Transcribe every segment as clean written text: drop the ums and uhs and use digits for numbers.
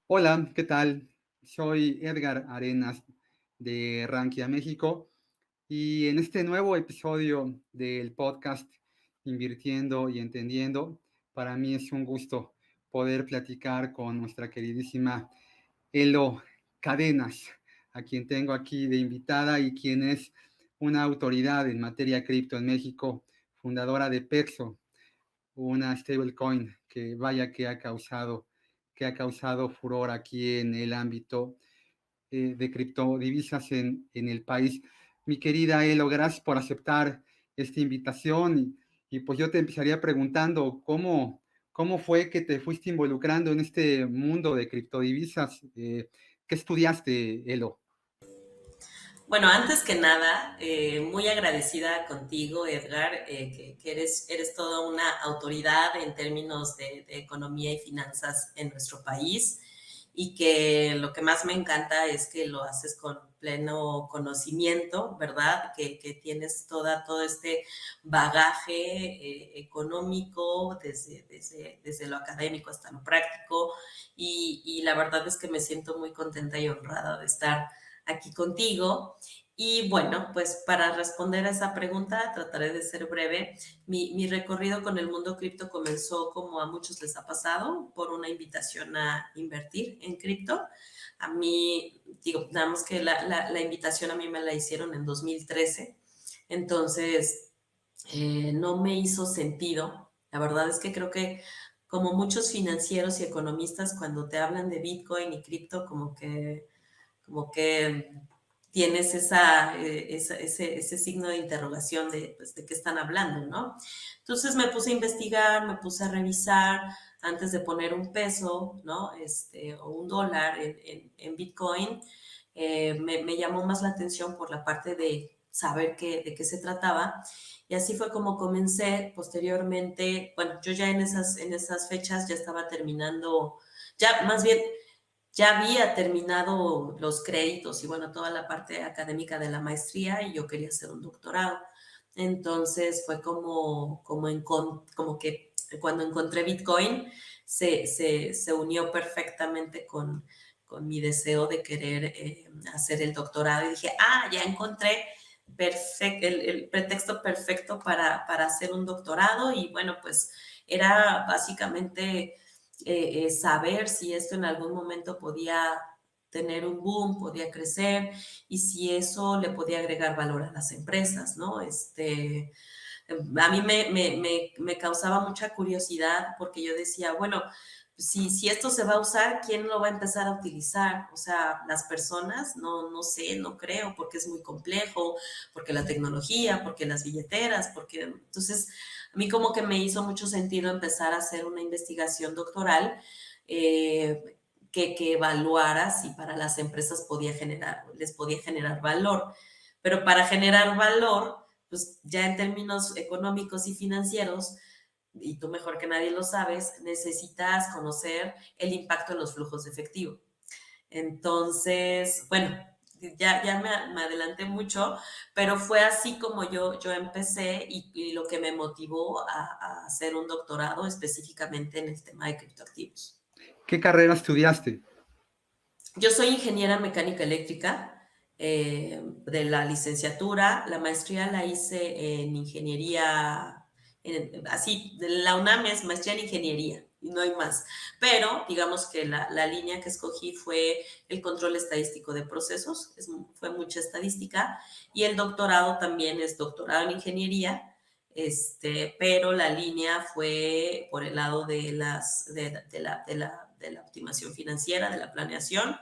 Hola, ¿qué tal? Soy Edgar Arenas de Rankia, México, y en este nuevo episodio del podcast Invirtiendo y Entendiendo, para mí es un gusto poder platicar con nuestra queridísima Elo Cadenas, a quien tengo aquí de invitada y quien es una autoridad en materia cripto en México, fundadora de Pexo, una stablecoin que vaya que ha causado furor aquí en el ámbito de criptodivisas en el país. Mi querida Elo, gracias por aceptar esta invitación y pues yo te empezaría preguntando cómo fue que te fuiste involucrando en este mundo de criptodivisas. ¿Qué estudiaste, Elo? Bueno, antes que nada, muy agradecida contigo, Edgar, que eres toda una autoridad en términos de economía y finanzas en nuestro país y que lo que más me encanta es que lo haces con pleno conocimiento, ¿verdad? Que tienes todo este bagaje económico desde lo académico hasta lo práctico y la verdad es que me siento muy contenta y honrada de estar aquí contigo. Y bueno, pues para responder a esa pregunta, trataré de ser breve. Mi recorrido con el mundo cripto comenzó, como a muchos les ha pasado, por una invitación a invertir en cripto. A mí, digo, nada más que la invitación a mí me la hicieron en 2013, entonces no me hizo sentido. La verdad es que creo que como muchos financieros y economistas, cuando te hablan de Bitcoin y cripto, como que tienes ese signo de interrogación de, pues, de qué están hablando, ¿no? Entonces me puse a investigar, me puse a revisar antes de poner un peso, ¿no? O un dólar en Bitcoin. Me llamó más la atención por la parte de saber de qué se trataba. Y así fue como comencé. Posteriormente, bueno, yo ya en esas fechas ya estaba terminando, ya más bien ya había terminado los créditos y bueno, toda la parte académica de la maestría y yo quería hacer un doctorado. Entonces fue como que cuando encontré Bitcoin se unió perfectamente con mi deseo de querer hacer el doctorado y dije, ya encontré el pretexto perfecto para hacer un doctorado y bueno, pues era básicamente saber si esto en algún momento podía tener un boom, podía crecer y si eso le podía agregar valor a las empresas, ¿no? A mí me causaba mucha curiosidad porque yo decía, bueno, si esto se va a usar, ¿quién lo va a empezar a utilizar? O sea, las personas, no sé, no creo, porque es muy complejo, porque la tecnología, porque las billeteras, porque entonces a mí como que me hizo mucho sentido empezar a hacer una investigación doctoral que evaluara si para las empresas les podía generar valor. Pero para generar valor, pues ya en términos económicos y financieros, y tú mejor que nadie lo sabes, necesitas conocer el impacto en los flujos de efectivo. Entonces, bueno, ya me adelanté mucho, pero fue así como yo empecé y lo que me motivó a hacer un doctorado específicamente en el tema de criptoactivos. ¿Qué carrera estudiaste? Yo soy ingeniera mecánica eléctrica de la licenciatura. La maestría la hice en ingeniería, así, de la UNAM es maestría en ingeniería y no hay más. Pero digamos que la línea que escogí fue el control estadístico de procesos, fue mucha estadística, y el doctorado también es doctorado en ingeniería. Pero la línea fue por el lado de la optimación financiera, de la planeación,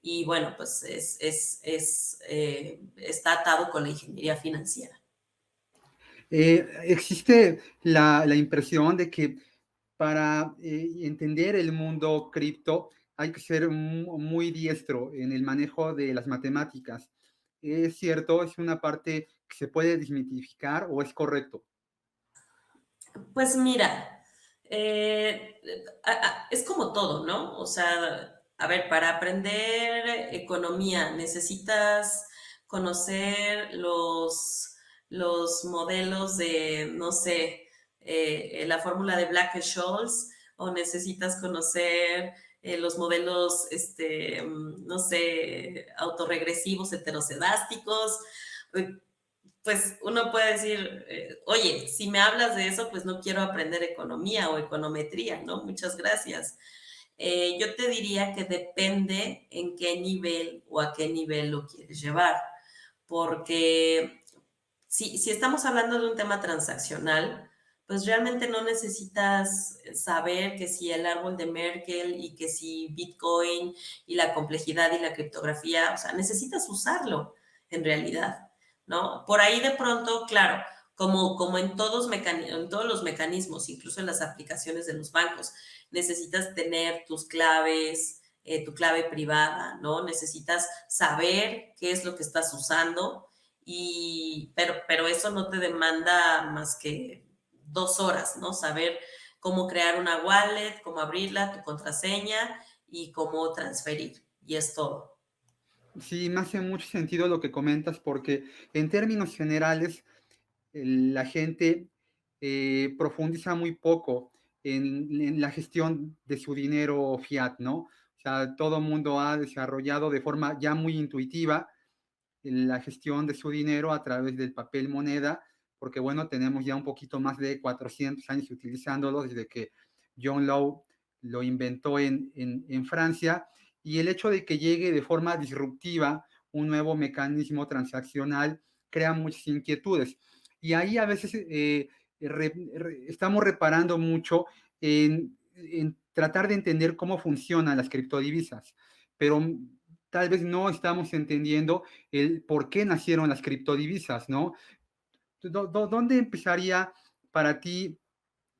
y bueno, pues está atado con la ingeniería financiera. Existe la impresión de que para entender el mundo cripto hay que ser muy diestro en el manejo de las matemáticas. ¿Es cierto? ¿Es una parte que se puede desmitificar o es correcto? Pues mira, es como todo, ¿no? O sea, a ver, para aprender economía necesitas conocer los modelos de, no sé, la fórmula de Black-Scholes o necesitas conocer los modelos, no sé, autorregresivos heterocedásticos. Pues uno puede decir, oye, si me hablas de eso, pues no quiero aprender economía o econometría, ¿no? Muchas gracias. Yo te diría que depende en qué nivel o a qué nivel lo quieres llevar, porque si estamos hablando de un tema transaccional, pues realmente no necesitas saber que si el árbol de Merkel y que si Bitcoin y la complejidad y la criptografía, o sea, necesitas usarlo en realidad, ¿no? Por ahí de pronto, claro, como en todos los mecanismos, incluso en las aplicaciones de los bancos, necesitas tener tus claves, tu clave privada, ¿no? Necesitas saber qué es lo que estás usando pero eso no te demanda más que 2 horas, ¿no? Saber cómo crear una wallet, cómo abrirla, tu contraseña y cómo transferir. Y es todo. Sí, me hace mucho sentido lo que comentas porque en términos generales la gente profundiza muy poco en la gestión de su dinero fiat, ¿no? O sea, todo el mundo ha desarrollado de forma ya muy intuitiva la gestión de su dinero a través del papel moneda, porque bueno, tenemos ya un poquito más de 400 años utilizándolo desde que John Law lo inventó en Francia, y el hecho de que llegue de forma disruptiva un nuevo mecanismo transaccional crea muchas inquietudes. Y ahí a veces estamos reparando mucho en tratar de entender cómo funcionan las criptodivisas, pero tal vez no estamos entendiendo el por qué nacieron las criptodivisas, ¿no? ¿Dónde empezaría para ti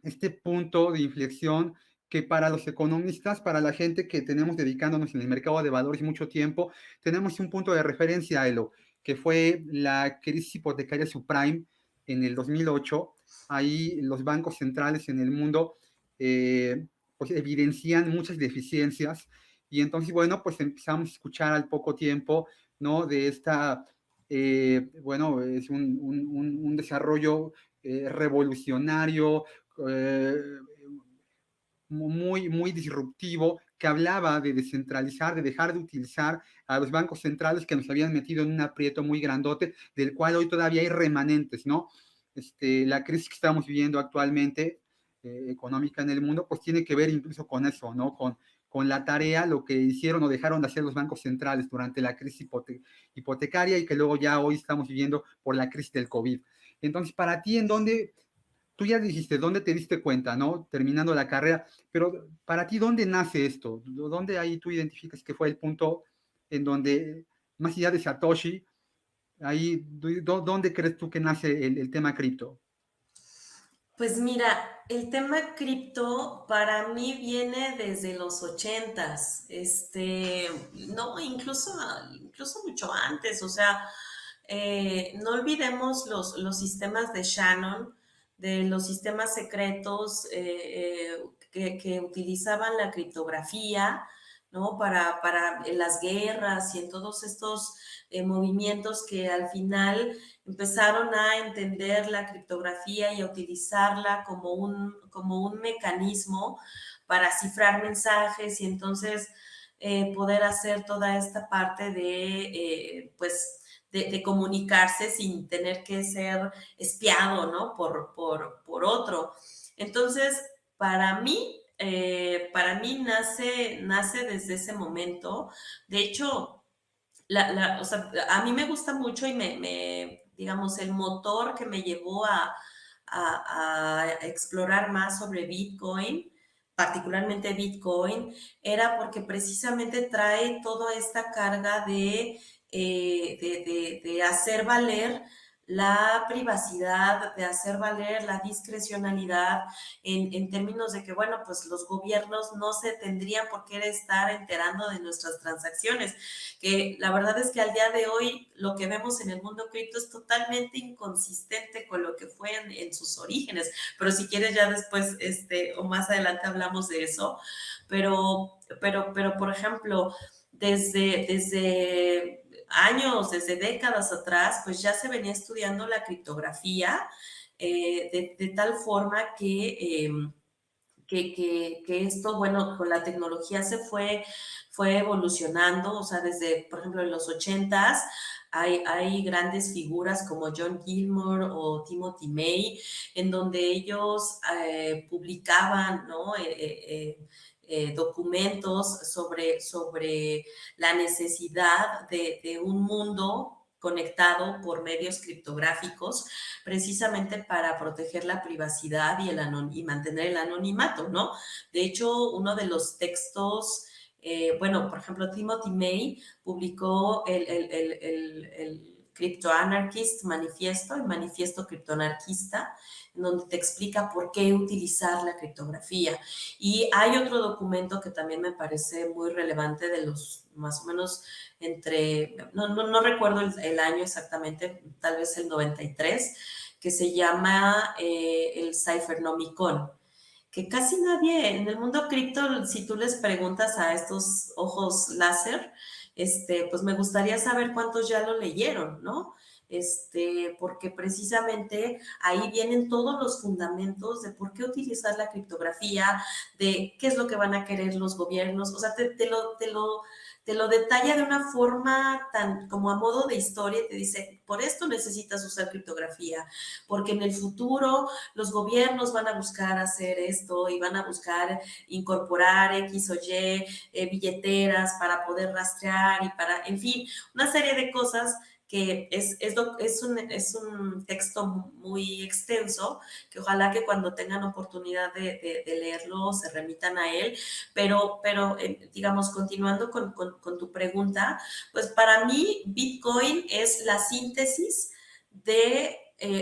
este punto de inflexión que para los economistas, para la gente que tenemos dedicándonos en el mercado de valores mucho tiempo, tenemos un punto de referencia, Elo, que fue la crisis hipotecaria subprime en el 2008? Ahí los bancos centrales en el mundo pues evidencian muchas deficiencias, y entonces, bueno, pues empezamos a escuchar al poco tiempo, ¿no? De esta, bueno, es un desarrollo revolucionario, eh, muy disruptivo, que hablaba de descentralizar, de dejar de utilizar a los bancos centrales que nos habían metido en un aprieto muy grandote, del cual hoy todavía hay remanentes, ¿no? La crisis que estamos viviendo actualmente, económica en el mundo, pues tiene que ver incluso con eso, ¿no? Con la tarea, lo que hicieron o dejaron de hacer los bancos centrales durante la crisis hipotecaria, y que luego ya hoy estamos viviendo por la crisis del COVID. Entonces, para ti, ¿en dónde tú ya dijiste, dónde te diste cuenta, ¿no? Terminando la carrera, pero para ti, ¿dónde nace esto? ¿Dónde ahí tú identificas que fue el punto en donde, más allá de Satoshi, ahí, ¿dónde crees tú que nace el tema cripto? Pues mira, el tema cripto para mí viene desde los 80s, no, incluso mucho antes, o sea, no olvidemos los sistemas de Shannon, de los sistemas secretos que utilizaban la criptografía, ¿no? Para las guerras y en todos estos movimientos que al final empezaron a entender la criptografía y a utilizarla como un mecanismo para cifrar mensajes y entonces poder hacer toda esta parte pues, de comunicarse sin tener que ser espiado, ¿no? Por otro. Entonces, para mí nace desde ese momento. De hecho, o sea, a mí me gusta mucho y digamos, el motor que me llevó a explorar más sobre Bitcoin, particularmente Bitcoin, era porque precisamente trae toda esta carga de hacer valer la privacidad, de hacer valer la discrecionalidad en términos de que, bueno, pues los gobiernos no se tendrían por qué estar enterando de nuestras transacciones, que la verdad es que al día de hoy lo que vemos en el mundo cripto es totalmente inconsistente con lo que fue en sus orígenes, pero si quieres ya después o más adelante hablamos de eso, pero por ejemplo, desde años, desde décadas atrás, pues ya se venía estudiando la criptografía de tal forma que esto, bueno, con la tecnología fue evolucionando, o sea, desde, por ejemplo, en los 80s hay grandes figuras como John Gilmore o Timothy May, en donde ellos publicaban, ¿no? Documentos sobre la necesidad de un mundo conectado por medios criptográficos, precisamente para proteger la privacidad y mantener el anonimato, ¿no? De hecho, uno de los textos, bueno, por ejemplo, Timothy May publicó el Crypto Anarchist Manifiesto, el manifiesto criptoanarquista, en donde te explica por qué utilizar la criptografía. Y hay otro documento que también me parece muy relevante de los más o menos no recuerdo el año exactamente, tal vez el 93, que se llama el Cyphernomicon, que casi nadie en el mundo cripto, si tú les preguntas a estos ojos láser, pues me gustaría saber cuántos ya lo leyeron, ¿no? Porque precisamente ahí vienen todos los fundamentos de por qué utilizar la criptografía, de qué es lo que van a querer los gobiernos, o sea, te lo detalla de una forma tan como a modo de historia, te dice, por esto necesitas usar criptografía, porque en el futuro los gobiernos van a buscar hacer esto y van a buscar incorporar X o Y billeteras para poder rastrear y para, en fin, una serie de cosas que es un texto muy extenso, que ojalá que cuando tengan oportunidad de leerlo se remitan a él, pero digamos, continuando con tu pregunta, pues para mí Bitcoin es la síntesis de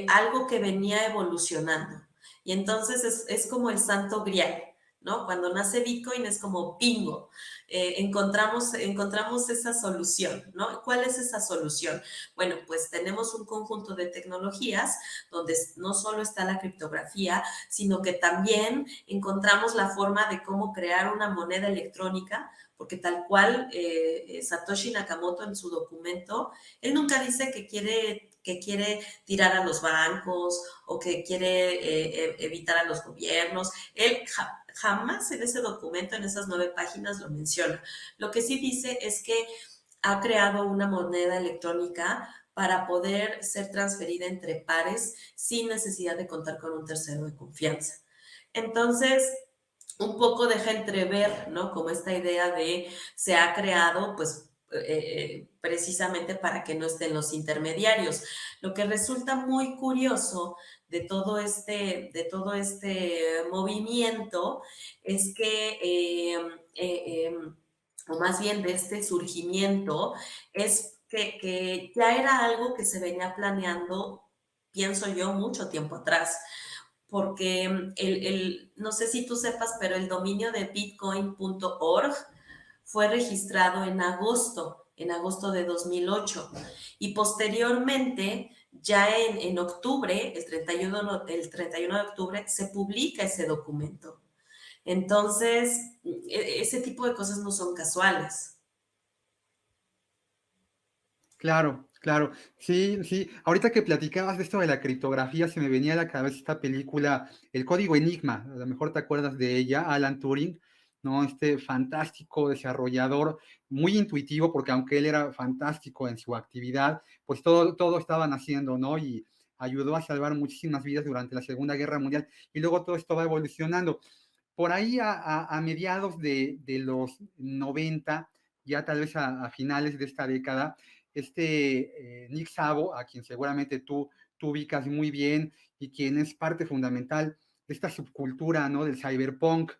algo que venía evolucionando. Y entonces es como el santo grial, ¿no? Cuando nace Bitcoin es como bingo, encontramos esa solución, ¿no? ¿Cuál es esa solución? Bueno, pues tenemos un conjunto de tecnologías donde no solo está la criptografía, sino que también encontramos la forma de cómo crear una moneda electrónica, porque tal cual Satoshi Nakamoto en su documento, él nunca dice que quiere tirar a los bancos o que quiere evitar a los gobiernos. Él jamás en ese documento, en esas 9 páginas, lo menciona. Lo que sí dice es que ha creado una moneda electrónica para poder ser transferida entre pares sin necesidad de contar con un tercero de confianza. Entonces, un poco deja entrever, ¿no? Como esta idea de se ha creado, pues, precisamente para que no estén los intermediarios. Lo que resulta muy curioso de todo este movimiento es que, o más bien de este surgimiento, es que ya era algo que se venía planeando, pienso yo, mucho tiempo atrás porque no sé si tú sepas, pero el dominio de bitcoin.org fue registrado en agosto de 2008. Y posteriormente, ya en octubre, el 31 de octubre, se publica ese documento. Entonces, ese tipo de cosas no son casuales. Claro, claro. Sí, sí. Ahorita que platicabas de esto de la criptografía, se me venía a la cabeza esta película, El Código Enigma. A lo mejor te acuerdas de ella, Alan Turing, ¿no? Este fantástico desarrollador, muy intuitivo, porque aunque él era fantástico en su actividad, pues todo estaban haciendo, ¿no? Y ayudó a salvar muchísimas vidas durante la Segunda Guerra Mundial. Y luego todo esto va evolucionando. Por ahí a mediados de los 90, ya tal vez a finales de esta década, Nick Szabo, a quien seguramente tú ubicas muy bien y quien es parte fundamental de esta subcultura, ¿no? Del cyberpunk,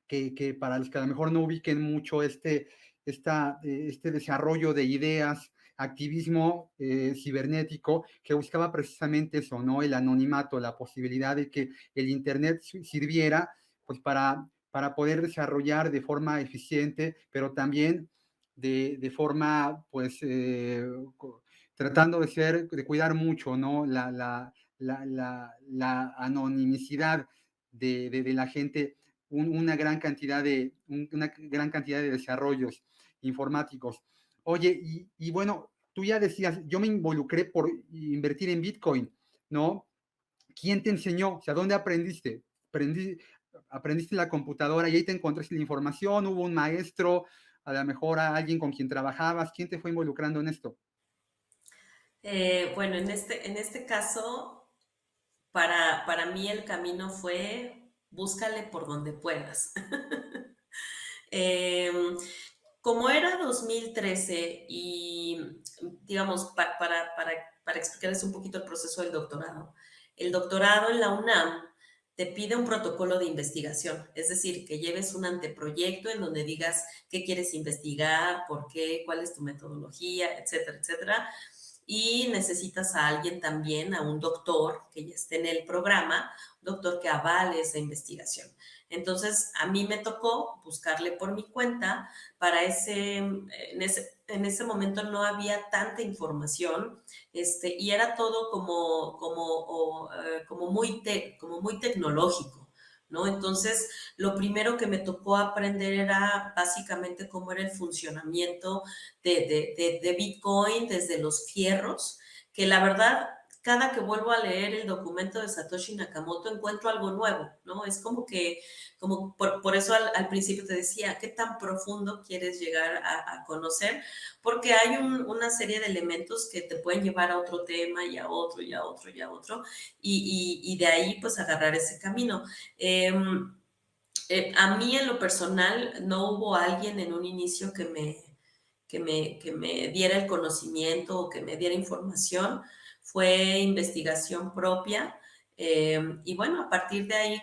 que para los que a lo mejor no ubiquen mucho este desarrollo de ideas, activismo cibernético, que buscaba precisamente eso, ¿no? El anonimato, la posibilidad de que el Internet sirviera pues para poder desarrollar de forma eficiente, pero también de forma, pues, tratando de cuidar mucho, ¿no? La anonimicidad de la gente, una gran cantidad de desarrollos informáticos. Oye, y bueno, tú ya decías, yo me involucré por invertir en Bitcoin, ¿no? ¿Quién te enseñó? O sea, ¿dónde aprendiste? aprendiste la computadora y ahí te encontraste la información, hubo un maestro, a lo mejor a alguien con quien trabajabas, ¿quién te fue involucrando en esto? Bueno, en este caso, para mí el camino fue búscale por donde puedas. Em, Como era 2013 y, digamos, para explicarles un poquito el proceso del doctorado, el doctorado en la UNAM te pide un protocolo de investigación, es decir, que lleves un anteproyecto en donde digas qué quieres investigar, por qué, cuál es tu metodología, etcétera, etcétera. Y necesitas a alguien también, a un doctor que ya esté en el programa, un doctor que avale esa investigación. Entonces, a mí me tocó buscarle por mi cuenta. En ese momento no había tanta información, y era todo como muy tecnológico, ¿no? Entonces, lo primero que me tocó aprender era básicamente cómo era el funcionamiento de Bitcoin desde los fierros, que la verdad, cada que vuelvo a leer el documento de Satoshi Nakamoto encuentro algo nuevo, ¿no? Es como que, por eso al principio te decía, ¿qué tan profundo quieres llegar a conocer? Porque hay una serie de elementos que te pueden llevar a otro tema y a otro y a otro y a otro, y de ahí pues agarrar ese camino. Eh, a mí en lo personal no hubo alguien en un inicio que me diera el conocimiento o que me diera información, fue investigación propia. Y bueno, a partir de ahí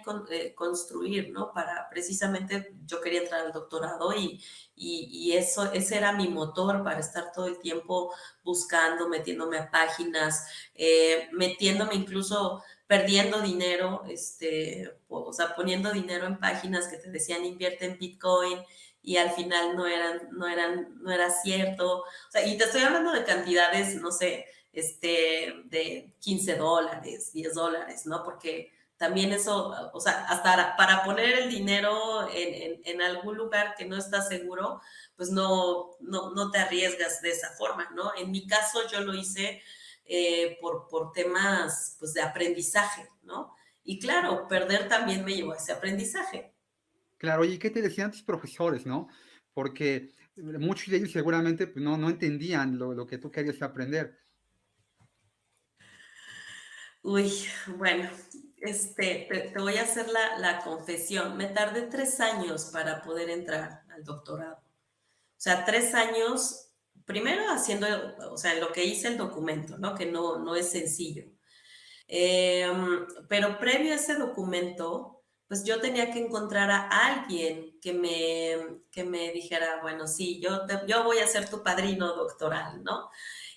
construir, ¿no? Para precisamente yo quería entrar al doctorado y eso, ese era mi motor para estar todo el tiempo buscando, metiéndome a páginas, metiéndome incluso perdiendo dinero, o sea, poniendo dinero en páginas que te decían invierte en Bitcoin y al final no era cierto. O sea, y te estoy hablando de cantidades, no sé, de $15, $10, ¿no? Porque también eso, o sea, hasta para poner el dinero en algún lugar que no estás seguro, pues no te arriesgas de esa forma, ¿no? En mi caso yo lo hice por temas pues, de aprendizaje, ¿no? Y claro, perder también me llevó a ese aprendizaje. Claro, ¿y qué te decían tus profesores, no? Porque muchos de ellos seguramente, pues, no entendían lo que tú querías aprender. Uy, bueno, te voy a hacer la confesión. Me tardé 3 años para poder entrar al doctorado. O sea, 3 años, primero haciendo, o sea, lo que hice el documento, ¿no? Que no es sencillo. Pero previo a ese documento, pues yo tenía que encontrar a alguien que me dijera, bueno, sí, yo voy a ser tu padrino doctoral, ¿no?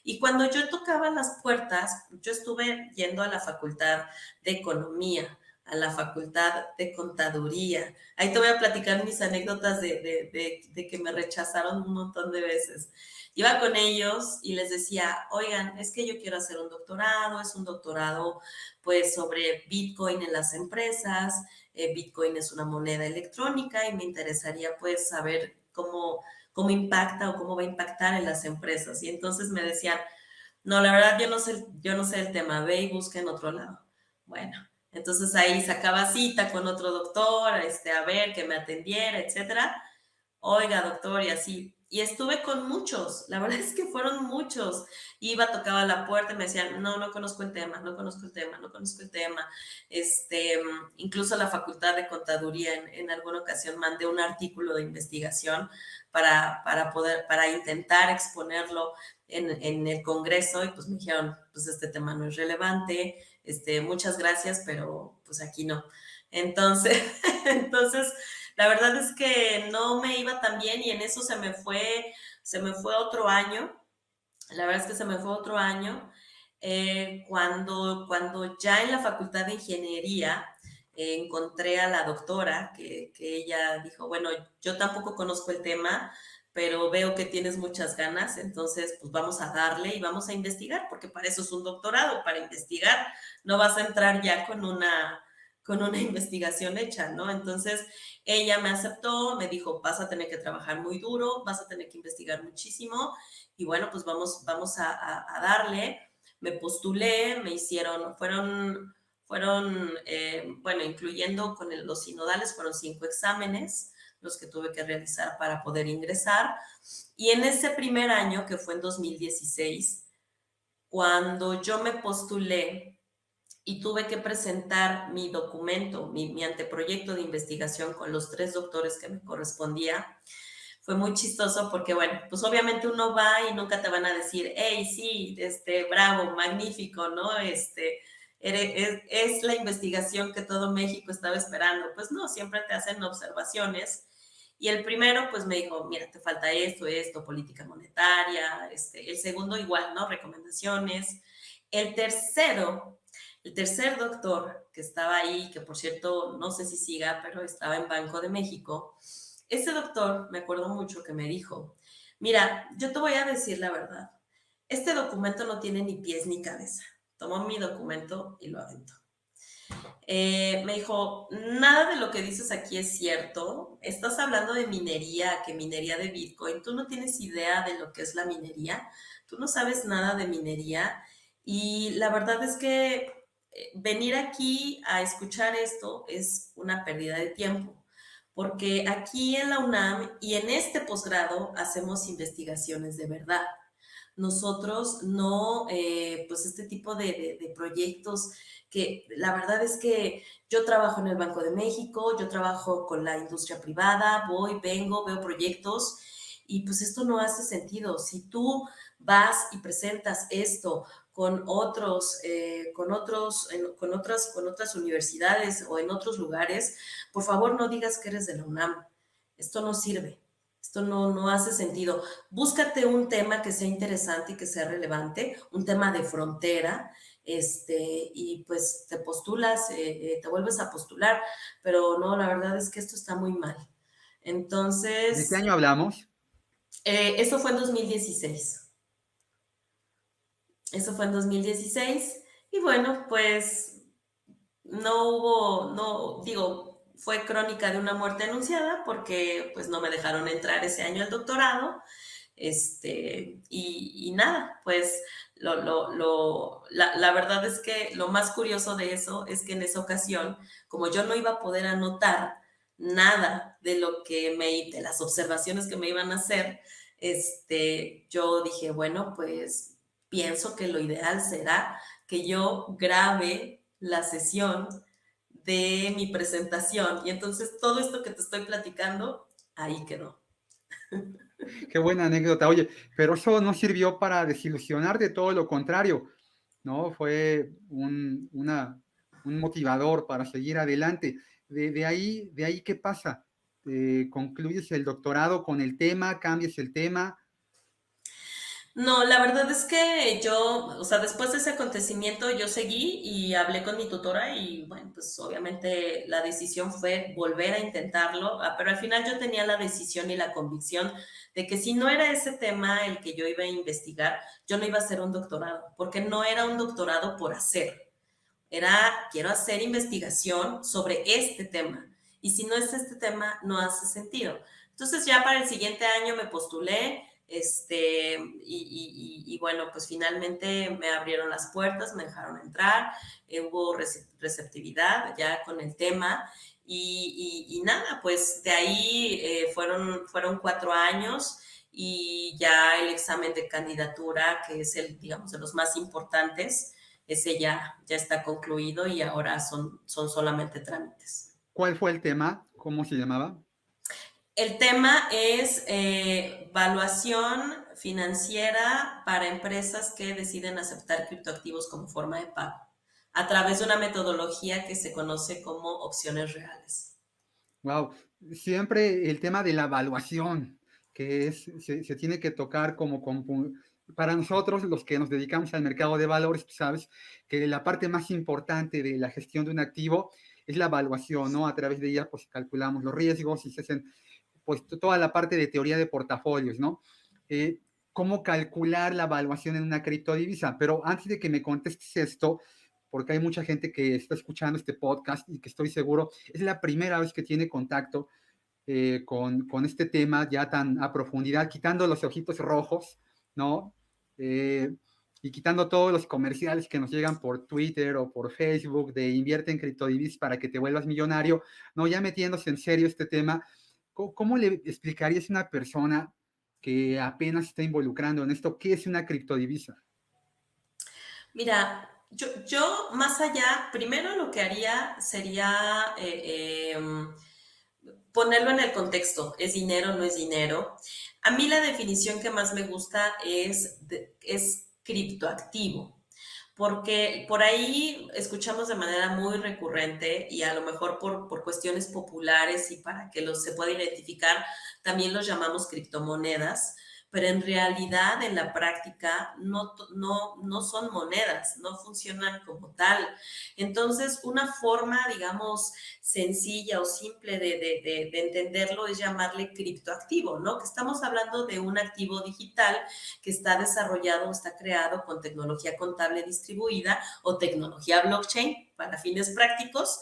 Y cuando yo tocaba las puertas, yo estuve yendo a la facultad de economía, a la facultad de contaduría. Ahí te voy a platicar mis anécdotas de que me rechazaron un montón de veces. Iba con ellos y les decía, oigan, es que yo quiero hacer un doctorado, es un doctorado pues sobre Bitcoin en las empresas. Bitcoin es una moneda electrónica y me interesaría pues saber cómo impacta o cómo va a impactar en las empresas. Y entonces me decían, no, la verdad yo no sé el tema, ve y busca en otro lado. Bueno, entonces ahí sacaba cita con otro doctor, a ver que me atendiera, etcétera. Oiga, doctor, y así. Y estuve con muchos, la verdad es que fueron muchos. Iba, tocaba la puerta y me decían, no conozco el tema, no conozco el tema, no conozco el tema. Incluso a la Facultad de Contaduría en alguna ocasión mandé un artículo de investigación para intentar exponerlo en el Congreso y pues me dijeron, pues este tema no es relevante, muchas gracias, pero pues aquí no. Entonces, entonces la verdad es que no me iba tan bien y en eso se me fue otro año. La verdad es que se me fue otro año. Cuando ya en la Facultad de Ingeniería encontré a la doctora que ella dijo, bueno, yo tampoco conozco el tema, pero veo que tienes muchas ganas, entonces pues vamos a darle y vamos a investigar, porque para eso es un doctorado, para investigar. No vas a entrar ya con una investigación hecha, ¿no? Entonces, ella me aceptó, me dijo, vas a tener que trabajar muy duro, vas a tener que investigar muchísimo, y bueno, pues vamos a darle. Me postulé, Fueron, bueno, incluyendo con los sinodales, fueron 5 exámenes los que tuve que realizar para poder ingresar. Y en ese primer año, que fue en 2016, cuando yo me postulé y tuve que presentar mi documento, mi anteproyecto de investigación con los 3 doctores que me correspondía, fue muy chistoso porque, bueno, pues obviamente uno va y nunca te van a decir, hey, sí, bravo, magnífico, ¿no? Es la investigación que todo México estaba esperando. Pues no, siempre te hacen observaciones. Y el primero, pues me dijo, mira, te falta esto, política monetaria. El segundo, igual, ¿no? Recomendaciones. El tercero, el tercer doctor que estaba ahí, que por cierto, no sé si siga, pero estaba en Banco de México, ese doctor, me acuerdo mucho que me dijo, mira, yo te voy a decir la verdad, este documento no tiene ni pies ni cabeza. Tomó mi documento y lo aventó. Me dijo, nada de lo que dices aquí es cierto. Estás hablando de minería, que minería de Bitcoin. Tú no tienes idea de lo que es la minería. Tú no sabes nada de minería. Y la verdad es que venir aquí a escuchar esto es una pérdida de tiempo. Porque aquí en la UNAM y en este posgrado hacemos investigaciones de verdad. Nosotros no, pues este tipo de proyectos que la verdad es que yo trabajo en el Banco de México, yo trabajo con la industria privada, voy, vengo, veo proyectos y pues esto no hace sentido. Si tú vas y presentas esto con otras universidades o en otros lugares, por favor no digas que eres de la UNAM. Esto no sirve. Esto no hace sentido. Búscate un tema que sea interesante y que sea relevante, un tema de frontera, y pues te postulas, te vuelves a postular, pero no, la verdad es que esto está muy mal. ¿De qué Entonces, año hablamos? eso fue en 2016. Eso fue en 2016 y bueno, pues no hubo, no, digo, fue crónica de una muerte anunciada porque pues no me dejaron entrar ese año al doctorado. Y nada, pues la verdad es que lo más curioso de eso es que en esa ocasión, como yo no iba a poder anotar nada de de las observaciones que me iban a hacer, yo dije, bueno, pues pienso que lo ideal será que yo grabe la sesión de mi presentación. Y entonces todo esto que te estoy platicando, ahí quedó. Qué buena anécdota. Oye, pero eso no sirvió para desilusionarte, todo lo contrario, ¿no? Fue un motivador para seguir adelante. De ahí, ¿qué pasa? ¿Concluyes el doctorado con el tema? ¿Cambias el tema? No, la verdad es que yo, o sea, después de ese acontecimiento yo seguí y hablé con mi tutora y bueno, pues obviamente la decisión fue volver a intentarlo, pero al final yo tenía la decisión y la convicción de que si no era ese tema el que yo iba a investigar, yo no iba a hacer un doctorado, porque no era un doctorado por hacer, quiero hacer investigación sobre este tema. Y si no es este tema, no hace sentido. Entonces ya para el siguiente año me postulé, y bueno, pues finalmente me abrieron las puertas, me dejaron entrar, hubo receptividad ya con el tema y nada, pues de ahí fueron 4 años y ya el examen de candidatura, que es digamos, de los más importantes, ese ya está concluido y ahora son solamente trámites. ¿Cuál fue el tema? ¿Cómo se llamaba? El tema es evaluación financiera para empresas que deciden aceptar criptoactivos como forma de pago a través de una metodología que se conoce como opciones reales. Wow, siempre el tema de la evaluación, se tiene que tocar para nosotros, los que nos dedicamos al mercado de valores, tú sabes que la parte más importante de la gestión de un activo es la evaluación, ¿no? A través de ella, pues calculamos los riesgos y se hacen, pues, toda la parte de teoría de portafolios, ¿no? ¿Cómo calcular la evaluación en una criptodivisa? Pero antes de que me contestes esto, porque hay mucha gente que está escuchando este podcast y que estoy seguro es la primera vez que tiene contacto con este tema ya tan a profundidad, quitando los ojitos rojos, ¿no? Eh, y quitando todos los comerciales que nos llegan por Twitter o por Facebook de invierte en criptodivisas para que te vuelvas millonario, no, ya metiéndose en serio este tema, ¿cómo le explicarías a una persona que apenas se está involucrando en esto qué es una criptodivisa? Mira, yo más allá, primero lo que haría sería ponerlo en el contexto. ¿Es dinero, no es dinero? A mí la definición que más me gusta es criptoactivo, porque por ahí escuchamos de manera muy recurrente y a lo mejor por cuestiones populares y para que se pueda identificar, también los llamamos criptomonedas, pero en realidad en la práctica no son monedas, no funcionan como tal. Entonces, una forma, digamos, sencilla o simple de entenderlo es llamarle criptoactivo, ¿no? Que estamos hablando de un activo digital que está desarrollado o está creado con tecnología contable distribuida o tecnología blockchain para fines prácticos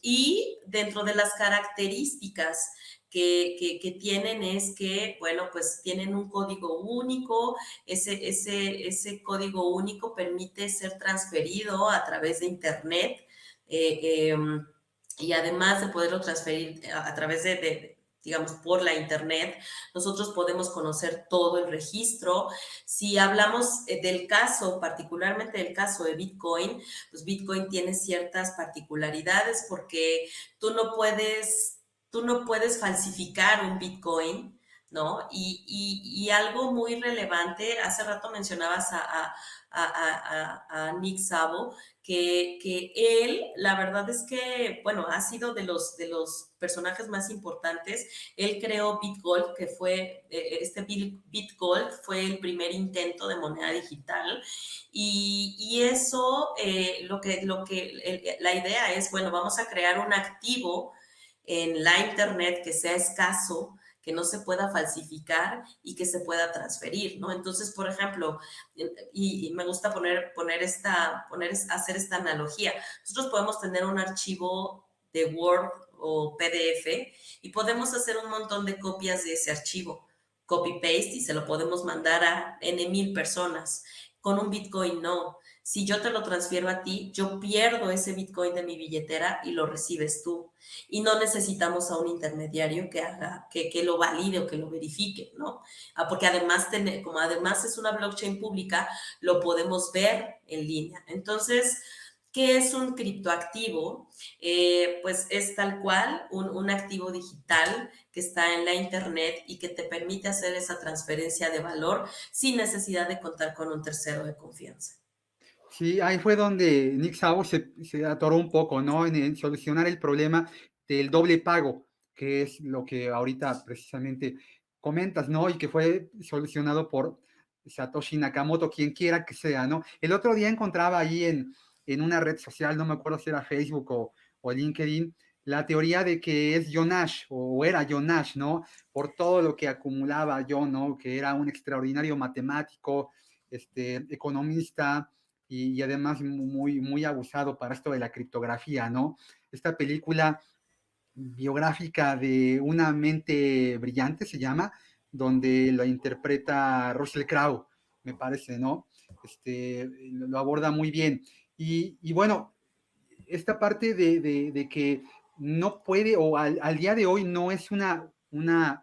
y dentro de las características que tienen es que, bueno, pues tienen un código único, ese código único permite ser transferido a través de Internet y además de poderlo transferir a través digamos, por la Internet, nosotros podemos conocer todo el registro. Si hablamos del caso, particularmente del caso de Bitcoin, pues Bitcoin tiene ciertas particularidades porque tú no puedes, tú no puedes falsificar un Bitcoin, ¿no? Y algo muy relevante, hace rato mencionabas a Nick Szabo, que él, la verdad es que, bueno, ha sido de los personajes más importantes. Él creó BitGold, que fue, BitGold fue el primer intento de moneda digital. Y eso, la idea es, bueno, vamos a crear un activo en la Internet que sea escaso, que no se pueda falsificar y que se pueda transferir, ¿no? Entonces, por ejemplo, y me gusta hacer esta analogía. Nosotros podemos tener un archivo de Word o PDF y podemos hacer un montón de copias de ese archivo, copy-paste, y se lo podemos mandar a N 1000 personas. Con un Bitcoin no. Si yo te lo transfiero a ti, yo pierdo ese Bitcoin de mi billetera y lo recibes tú. Y no necesitamos a un intermediario que lo valide o que lo verifique, ¿no? Porque como además es una blockchain pública, lo podemos ver en línea. Entonces, ¿qué es un criptoactivo? Pues es tal cual un activo digital que está en la Internet y que te permite hacer esa transferencia de valor sin necesidad de contar con un tercero de confianza. Sí, ahí fue donde Nick Szabo se atoró un poco, ¿no? En solucionar el problema del doble pago, que es lo que ahorita precisamente comentas, ¿no? Y que fue solucionado por Satoshi Nakamoto, quien quiera que sea, ¿no? El otro día encontraba ahí en una red social, no me acuerdo si era Facebook o LinkedIn, la teoría de que es John Nash, o era John Nash, ¿no? Por todo lo que acumulaba John, ¿no? Que era un extraordinario matemático, economista, y además muy, muy abusado para esto de la criptografía, ¿no? Esta película biográfica de Una mente brillante se llama, donde la interpreta Russell Crowe, me parece, ¿no? Lo aborda muy bien. Y bueno, esta parte de que no puede, o al día de hoy no es una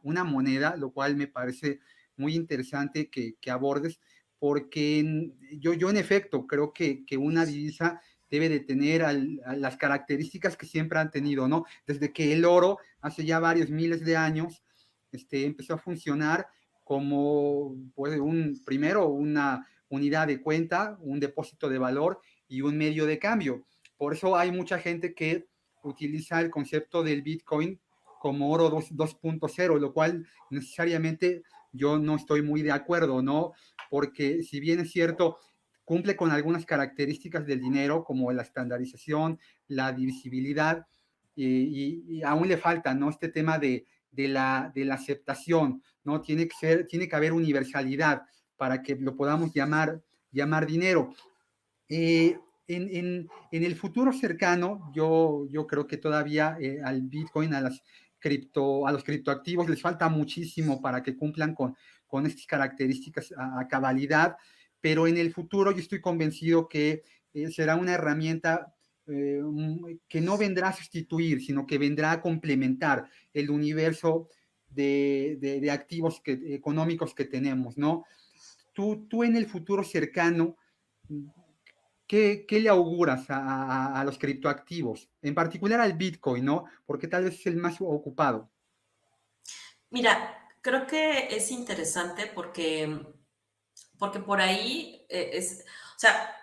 moneda, lo cual me parece muy interesante que abordes, porque yo en efecto creo que una divisa debe de tener las características que siempre han tenido, ¿no? Desde que el oro, hace ya varios miles de años, empezó a funcionar como, pues, primero una unidad de cuenta, un depósito de valor y un medio de cambio. Por eso hay mucha gente que utiliza el concepto del Bitcoin como oro 2.0, lo cual necesariamente yo no estoy muy de acuerdo, ¿no? Porque si bien es cierto, cumple con algunas características del dinero, como la estandarización, la divisibilidad, y aún le falta, ¿no? Este tema de la aceptación, ¿no? Tiene que haber universalidad para que lo podamos llamar dinero. Eh, en el futuro cercano, yo creo que todavía al Bitcoin, a los criptoactivos les falta muchísimo para que cumplan con estas características a cabalidad, pero en el futuro yo estoy convencido que será una herramienta que no vendrá a sustituir, sino que vendrá a complementar el universo de activos económicos que tenemos, ¿no? Tú en el futuro cercano, ¿qué le auguras a los criptoactivos? En particular al Bitcoin, ¿no? Porque tal vez es el más ocupado. Mira, creo que es interesante porque por ahí o sea,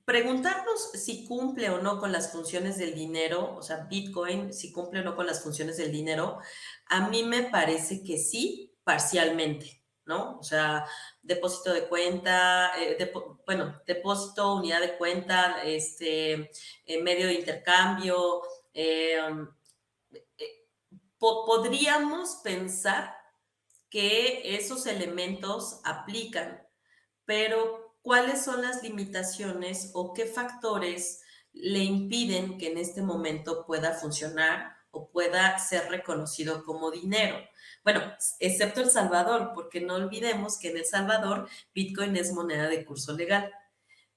preguntarnos si cumple o no con las funciones del dinero, o sea, Bitcoin, si cumple o no con las funciones del dinero, a mí me parece que sí, parcialmente, ¿no? O sea, depósito de cuenta, bueno, depósito, unidad de cuenta, medio de intercambio. eh, Podríamos pensar que esos elementos aplican, pero ¿cuáles son las limitaciones o qué factores le impiden que en este momento pueda funcionar o pueda ser reconocido como dinero? Bueno, excepto El Salvador, porque no olvidemos que en El Salvador Bitcoin es moneda de curso legal.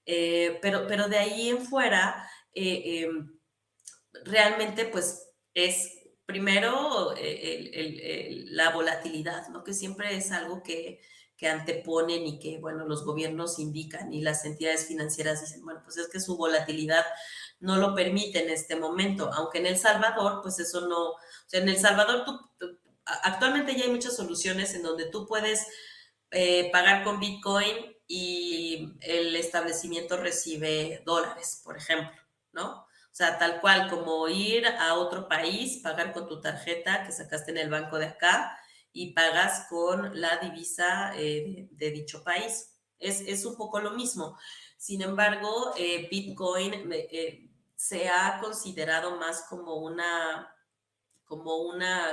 Pero de ahí en fuera, realmente pues es primero la volatilidad, ¿no? Que siempre es algo que anteponen y que, bueno, los gobiernos indican y las entidades financieras dicen, bueno, pues es que su volatilidad no lo permite en este momento, aunque en El Salvador, pues eso no, o sea, en El Salvador actualmente ya hay muchas soluciones en donde tú puedes pagar con Bitcoin y el establecimiento recibe dólares, por ejemplo, ¿no? O sea, tal cual como ir a otro país, pagar con tu tarjeta que sacaste en el banco de acá y pagas con la divisa de dicho país. Es un poco lo mismo. Sin embargo, Bitcoin se ha considerado más como una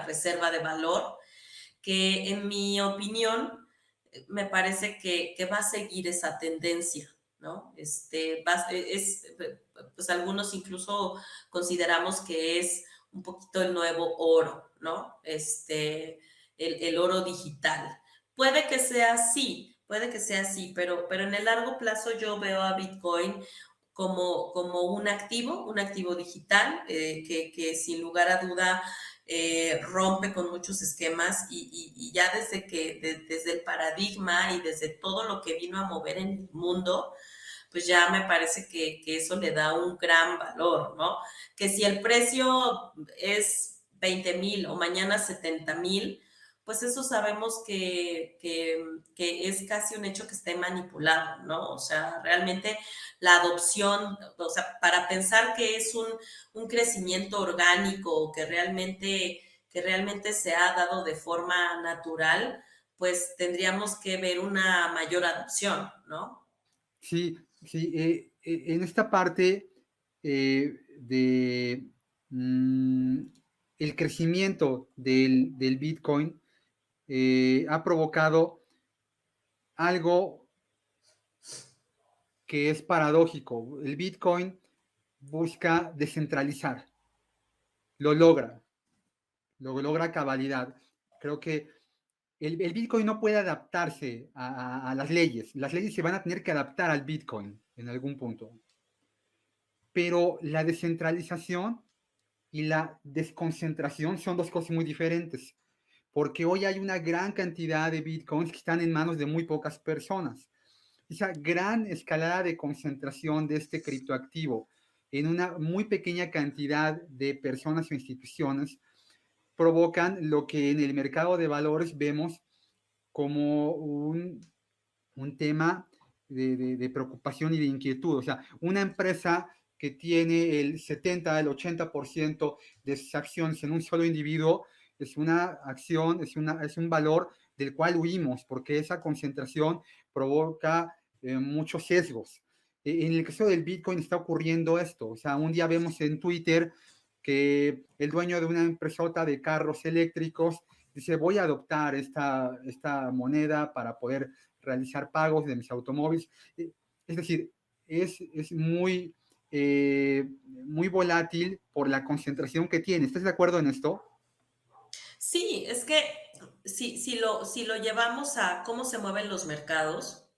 reserva de valor que en mi opinión me parece que va a seguir esa tendencia, ¿no? Pues algunos incluso consideramos que es un poquito el nuevo oro, ¿no? El oro digital. Puede que sea así, pero en el largo plazo yo veo a Bitcoin como un activo digital, que sin lugar a duda rompe con muchos esquemas y ya desde el paradigma y desde todo lo que vino a mover en el mundo, pues ya me parece que eso le da un gran valor, ¿no? Que si el precio es 20,000 o mañana 70,000, pues eso sabemos que es casi un hecho que esté manipulado, ¿no? O sea, realmente la adopción, o sea, para pensar que es un crecimiento orgánico que realmente se ha dado de forma natural, pues tendríamos que ver una mayor adopción, ¿no? Sí, sí, en esta parte de mm, el crecimiento del Bitcoin ha provocado algo que es paradójico. El Bitcoin busca descentralizar, lo logra, lo logra a cabalidad. Creo que el Bitcoin no puede adaptarse a las leyes. Las leyes se van a tener que adaptar al Bitcoin en algún punto. Pero la descentralización y la desconcentración son dos cosas muy diferentes, porque hoy hay una gran cantidad de bitcoins que están en manos de muy pocas personas. Esa gran escalada de concentración de este criptoactivo en una muy pequeña cantidad de personas o instituciones provocan lo que en el mercado de valores vemos como un tema de preocupación y de inquietud. O sea, una empresa que tiene el 70, el 80% de sus acciones en un solo individuo es una acción, es un valor del cual huimos, porque esa concentración provoca muchos sesgos. En el caso del Bitcoin está ocurriendo esto. O sea, un día vemos en Twitter que el dueño de una empresota de carros eléctricos dice, voy a adoptar esta moneda para poder realizar pagos de mis automóviles. Es decir, es muy volátil por la concentración que tiene. ¿Estás de acuerdo en esto? Sí, es que si lo llevamos a cómo se mueven los mercados,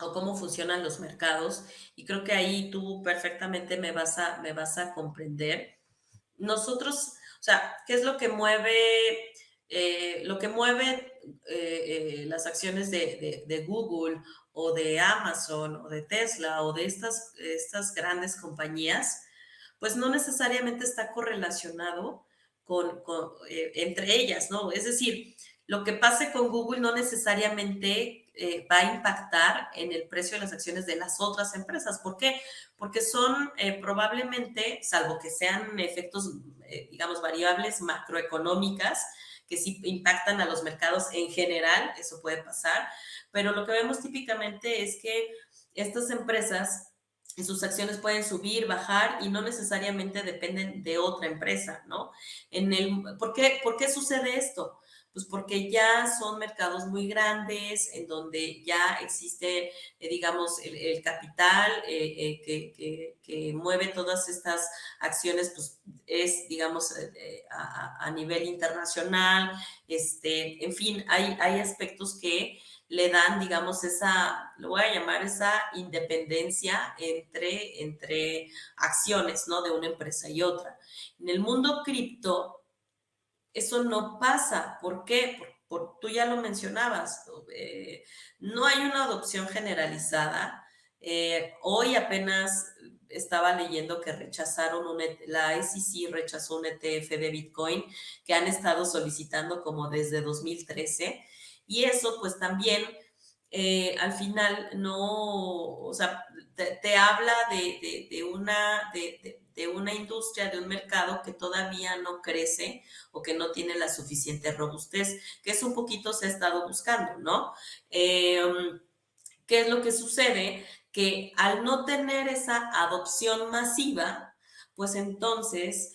o cómo funcionan los mercados, y creo que ahí tú perfectamente me vas a comprender. Nosotros, o sea, ¿qué es lo que mueve las acciones de Google o de Amazon o de Tesla o de estas grandes compañías? Pues no necesariamente está correlacionado entre ellas, ¿no? Es decir, lo que pase con Google no necesariamente va a impactar en el precio de las acciones de las otras empresas. ¿Por qué? Porque son probablemente, salvo que sean efectos, digamos, variables macroeconómicas, que sí impactan a los mercados en general, eso puede pasar, pero lo que vemos típicamente es que estas empresas y sus acciones pueden subir, bajar y no necesariamente dependen de otra empresa, ¿no? ¿Por qué sucede esto? Pues porque ya son mercados muy grandes, en donde ya existe, digamos, el capital que mueve todas estas acciones, pues es, digamos, a nivel internacional. En fin, hay aspectos que le dan, digamos, lo voy a llamar esa independencia entre acciones, ¿no? De una empresa y otra. En el mundo cripto, eso no pasa. ¿Por qué? Tú ya lo mencionabas, no hay una adopción generalizada. Hoy apenas estaba leyendo que la SEC rechazó un ETF de Bitcoin que han estado solicitando como desde 2013, y eso pues también al final no, o sea, te habla de una industria, de un mercado que todavía no crece o que no tiene la suficiente robustez, que es un poquito se ha estado buscando, ¿no? Eh, ¿Qué es lo que sucede? Que al no tener esa adopción masiva, pues entonces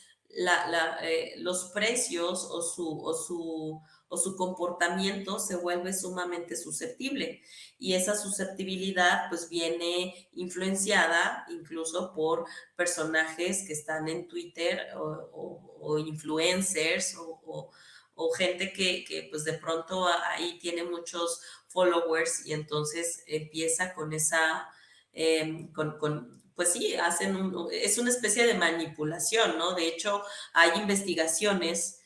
los precios o su comportamiento se vuelve sumamente susceptible. Y esa susceptibilidad pues viene influenciada incluso por personajes que están en Twitter o influencers o gente que pues de pronto ahí tiene muchos followers y entonces empieza con pues sí, es una especie de manipulación, ¿no? De hecho, hay investigaciones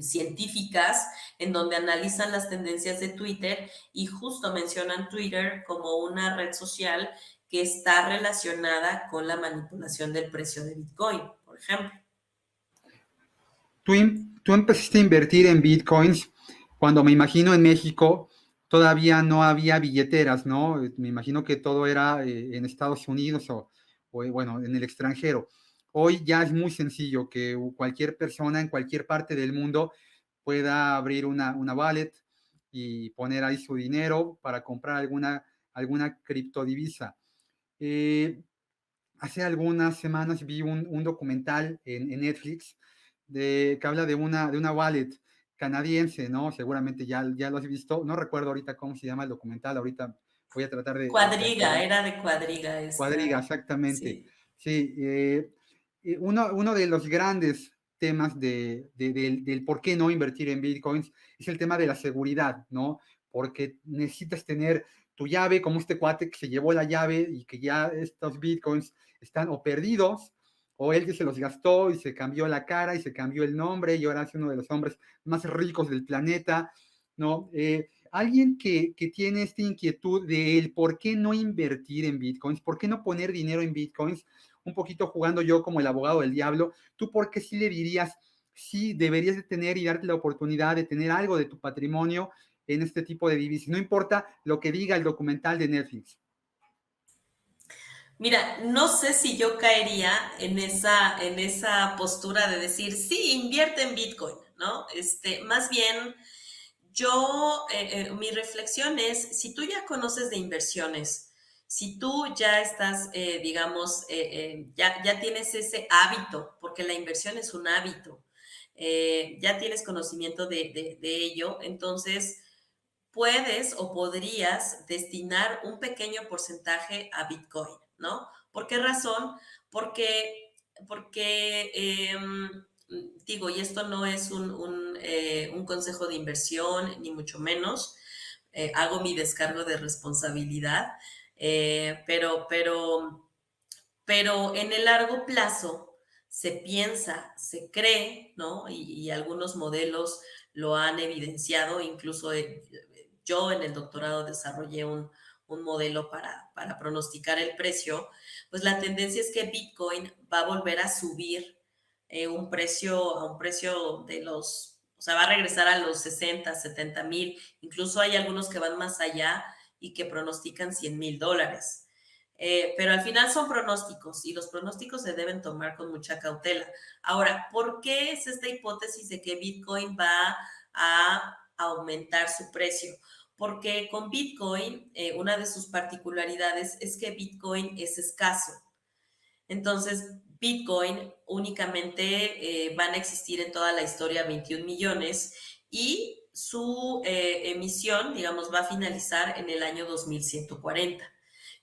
científicas en donde analizan las tendencias de Twitter y justo mencionan Twitter como una red social que está relacionada con la manipulación del precio de Bitcoin, por ejemplo. Tú empezaste a invertir en bitcoins cuando me imagino en México todavía no había billeteras, ¿no? Me imagino que todo era en Estados Unidos bueno, en el extranjero. Hoy ya es muy sencillo que cualquier persona en cualquier parte del mundo pueda abrir una wallet y poner ahí su dinero para comprar alguna criptodivisa. Eh, Hace algunas semanas vi un documental en Netflix que habla de una wallet canadiense, ¿no? Seguramente ya lo has visto. No recuerdo ahorita cómo se llama el documental, ahorita voy a tratar de Cuadriga, acordar. era de Cuadriga Cuadriga, esta, exactamente. sí. Sí, uno de los grandes temas del por qué no invertir en bitcoins es el tema de la seguridad, ¿no? Porque necesitas tener tu llave, como este cuate que se llevó la llave y que ya estos bitcoins están o perdidos, o él que se los gastó y se cambió la cara y se cambió el nombre y ahora es uno de los hombres más ricos del planeta, ¿no? Alguien que tiene esta inquietud de el por qué no invertir en bitcoins, por qué no poner dinero en bitcoins, un poquito jugando yo como el abogado del diablo, ¿tú por qué sí le dirías, sí deberías de tener y darte la oportunidad de tener algo de tu patrimonio en este tipo de divisas? No importa lo que diga el documental de Netflix. Mira, no sé si yo caería en esa postura de decir, sí, invierte en Bitcoin, ¿no? Más bien, mi reflexión es, si tú ya conoces de inversiones, si tú ya estás, digamos, ya tienes ese hábito, porque la inversión es un hábito, ya tienes conocimiento de ello, entonces puedes o podrías destinar un pequeño porcentaje a Bitcoin, ¿no? ¿Por qué razón? Porque digo, y esto no es un consejo de inversión, ni mucho menos, hago mi descargo de responsabilidad, pero en el largo plazo se piensa, se cree, ¿no? Y algunos modelos lo han evidenciado, incluso yo en el doctorado desarrollé un modelo para pronosticar el precio, pues la tendencia es que Bitcoin va a volver a subir a un precio de los, o sea, va a regresar a los 60, 70 mil, incluso hay algunos que van más allá y que pronostican $100,000. Pero al final son pronósticos y los pronósticos se deben tomar con mucha cautela. Ahora, ¿por qué es esta hipótesis de que Bitcoin va a aumentar su precio? Porque con Bitcoin, una de sus particularidades es que Bitcoin es escaso. Entonces, Bitcoin únicamente van a existir en toda la historia 21 millones y su emisión, digamos, va a finalizar en el año 2140.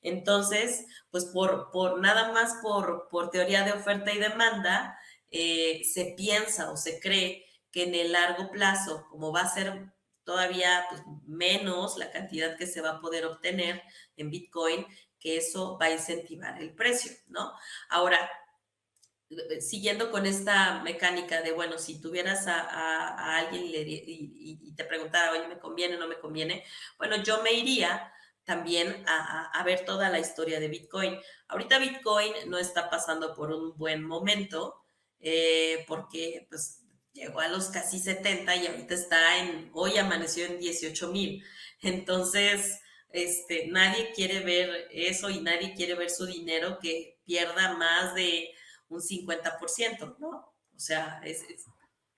Entonces, pues por nada más por teoría de oferta y demanda, se piensa o se cree que en el largo plazo, como va a ser todavía pues, menos la cantidad que se va a poder obtener en Bitcoin, que eso va a incentivar el precio, ¿no? Ahora, siguiendo con esta mecánica de, bueno, si tuvieras a alguien y te preguntara, oye, ¿me conviene o no me conviene? Bueno, yo me iría también a ver toda la historia de Bitcoin. Ahorita Bitcoin no está pasando por un buen momento porque pues llegó a los casi 70 y ahorita hoy amaneció en 18,000. Entonces, nadie quiere ver eso y nadie quiere ver su dinero que pierda más de un 50%, ¿no? O sea,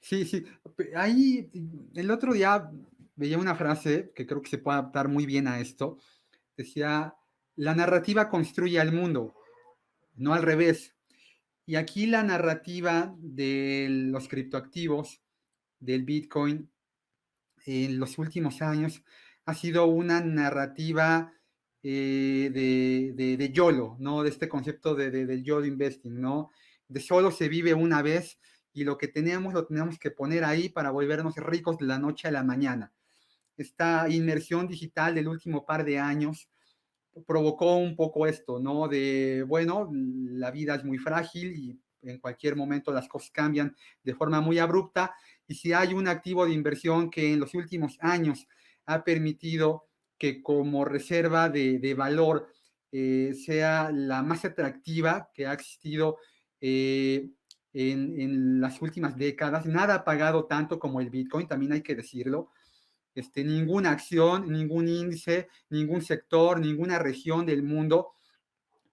Sí, sí. Ahí, el otro día veía una frase que creo que se puede adaptar muy bien a esto. Decía, la narrativa construye al mundo, no al revés. Y aquí la narrativa de los criptoactivos, del Bitcoin, en los últimos años ha sido una narrativa de YOLO, ¿no? De este concepto del YOLO investing, ¿no? De solo se vive una vez y lo que tenemos lo tenemos que poner ahí para volvernos ricos de la noche a la mañana. Esta inmersión digital del último par de años provocó un poco esto, ¿no? De, bueno, la vida es muy frágil y en cualquier momento las cosas cambian de forma muy abrupta y si hay un activo de inversión que en los últimos años ha permitido que como reserva de valor sea la más atractiva que ha existido en las últimas décadas, nada ha pagado tanto como el Bitcoin, también hay que decirlo, ninguna acción, ningún índice, ningún sector, ninguna región del mundo,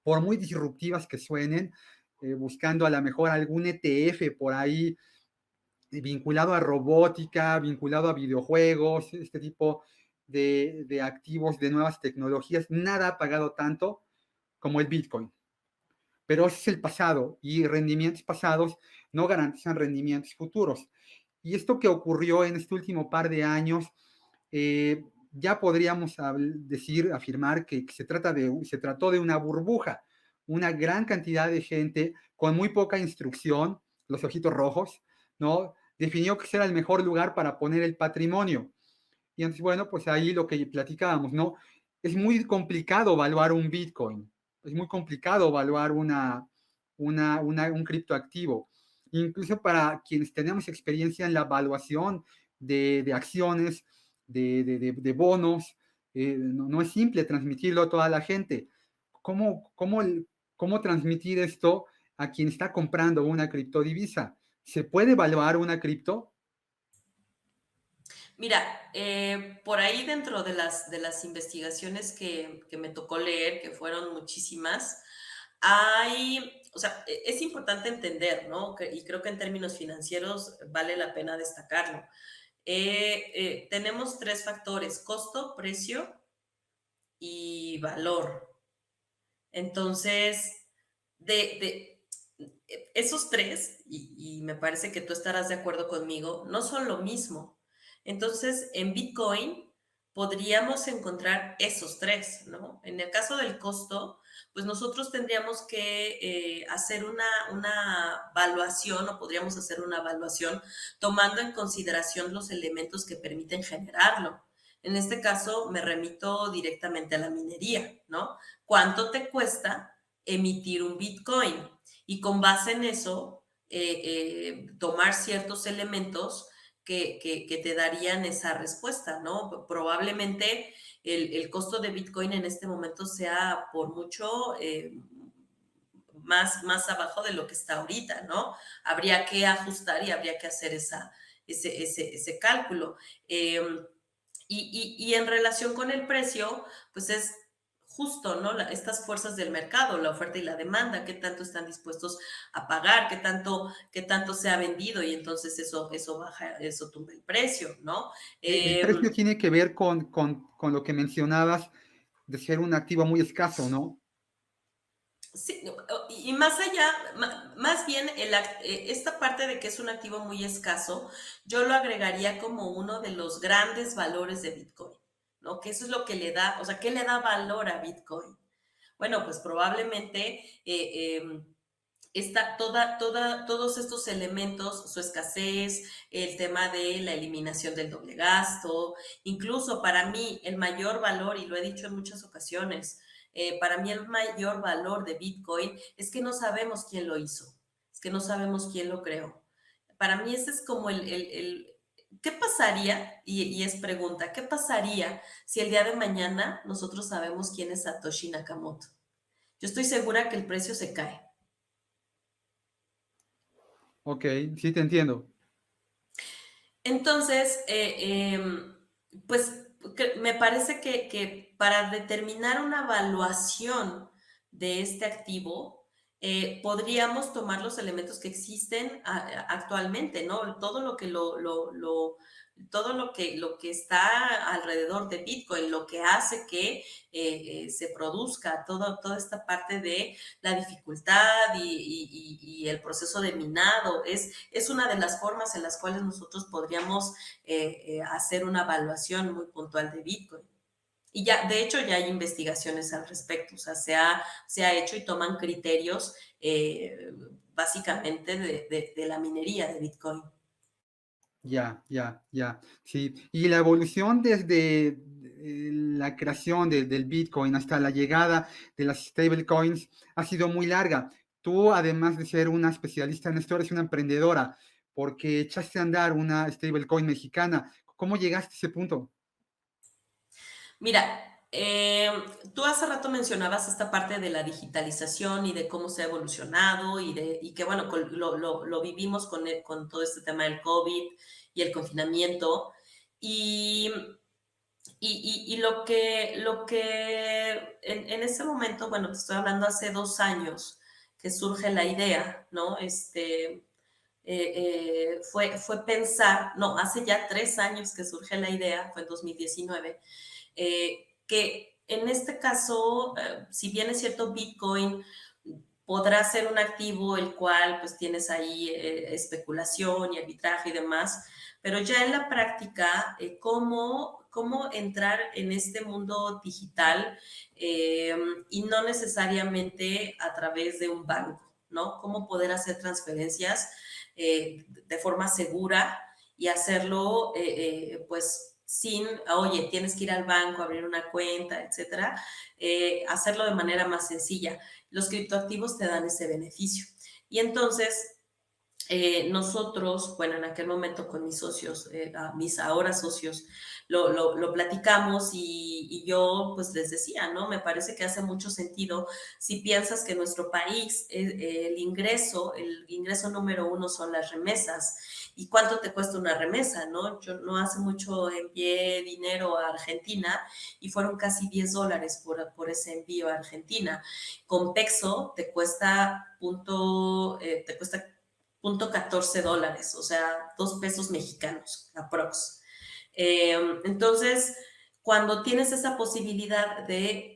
por muy disruptivas que suenen, buscando a lo mejor algún ETF por ahí vinculado a robótica, vinculado a videojuegos, este tipo de activos de nuevas tecnologías, nada ha pagado tanto como el Bitcoin. Pero ese es el pasado y rendimientos pasados no garantizan rendimientos futuros. Y esto que ocurrió en este último par de años, ya podríamos decir, afirmar que se trató de una burbuja, una gran cantidad de gente con muy poca instrucción, los ojitos rojos, ¿no? Definió que ese era el mejor lugar para poner el patrimonio. Y entonces, bueno, pues ahí lo que platicábamos, ¿no? Es muy complicado evaluar un Bitcoin, es muy complicado evaluar un criptoactivo. Incluso para quienes tenemos experiencia en la evaluación de acciones, de bonos, no es simple transmitirlo a toda la gente. ¿Cómo, cómo, ¿Cómo transmitir esto a quien está comprando una criptodivisa? ¿Se puede evaluar una cripto? mira, por ahí dentro de las investigaciones que me tocó leer, que fueron muchísimas, o sea, es importante entender, ¿no? Y creo que en términos financieros vale la pena destacarlo. Tenemos tres factores: costo, precio y valor. Entonces, de esos tres, y me parece que tú estarás de acuerdo conmigo, no son lo mismo. Entonces, en Bitcoin podríamos encontrar esos tres, ¿no? En el caso del costo, pues nosotros tendríamos que hacer una evaluación o podríamos hacer una evaluación tomando en consideración los elementos que permiten generarlo. En este caso, me remito directamente a la minería, ¿no? ¿Cuánto te cuesta emitir un Bitcoin? Y con base en eso, tomar ciertos elementos que te darían esa respuesta, ¿no? Probablemente el costo de Bitcoin en este momento sea por mucho más abajo de lo que está ahorita, ¿no? Habría que ajustar y habría que hacer ese cálculo. Eh, y en relación con el precio, pues es justo, ¿no? Estas fuerzas del mercado, la oferta y la demanda, qué tanto están dispuestos a pagar, qué tanto se ha vendido y entonces eso baja, eso tumba el precio, ¿no? El Eh, precio tiene que ver con lo que mencionabas de ser un activo muy escaso, ¿no? Sí, y más allá, más bien esta parte de que es un activo muy escaso, yo lo agregaría como uno de los grandes valores de Bitcoin, ¿no? Que eso es lo que le da, o sea, ¿qué le da valor a Bitcoin? Bueno, pues probablemente todos estos elementos, su escasez, el tema de la eliminación del doble gasto, incluso para mí el mayor valor, y lo he dicho en muchas ocasiones, para mí el mayor valor de Bitcoin es que no sabemos quién lo hizo, es que no sabemos quién lo creó. Para mí ese es como ¿qué pasaría? Y es pregunta, ¿qué pasaría si el día de mañana nosotros sabemos quién es Satoshi Nakamoto? Yo estoy segura que el precio se cae. Ok, sí te entiendo. Entonces, pues me parece que para determinar una evaluación de este activo, podríamos tomar los elementos que existen actualmente, ¿no? Todo lo que todo lo que está alrededor de Bitcoin, lo que hace que se produzca toda esta parte de la dificultad y el proceso de minado, es una de las formas en las cuales nosotros podríamos hacer una evaluación muy puntual de Bitcoin. Y ya, de hecho, ya hay investigaciones al respecto, o sea, se ha hecho y toman criterios básicamente de la minería de Bitcoin. Ya, ya, ya. Sí. Y la evolución desde la creación del Bitcoin hasta la llegada de las stablecoins ha sido muy larga. Tú, además de ser una especialista en esto, eres una emprendedora porque echaste a andar una stablecoin mexicana. ¿Cómo llegaste a ese punto? Mira, tú hace rato mencionabas esta parte de la digitalización y de cómo se ha evolucionado y que, bueno, lo vivimos con todo este tema del COVID y el confinamiento. Y, y lo que en ese momento, bueno, te estoy hablando hace 2 años que surge la idea, ¿no? Fue pensar, no, hace ya 3 años que surge la idea, fue en 2019, que en este caso, si bien es cierto, Bitcoin podrá ser un activo el cual pues tienes ahí especulación y arbitraje y demás, pero ya en la práctica, cómo entrar en este mundo digital y no necesariamente a través de un banco, ¿no? Cómo poder hacer transferencias de forma segura y hacerlo pues sin, oye, tienes que ir al banco, abrir una cuenta, etcétera, hacerlo de manera más sencilla. Los criptoactivos te dan ese beneficio. Y entonces, nosotros, bueno, en aquel momento con mis socios, mis ahora socios, lo platicamos y yo pues les decía, ¿no? Me parece que hace mucho sentido si piensas que nuestro país, el ingreso número uno son las remesas. ¿Y cuánto te cuesta una remesa, no? Yo no hace mucho envié dinero a Argentina y fueron casi $10 por ese envío a Argentina. Con Pexo te cuesta $0.14, o sea, 2 pesos mexicanos, aprox. Entonces, cuando tienes esa posibilidad de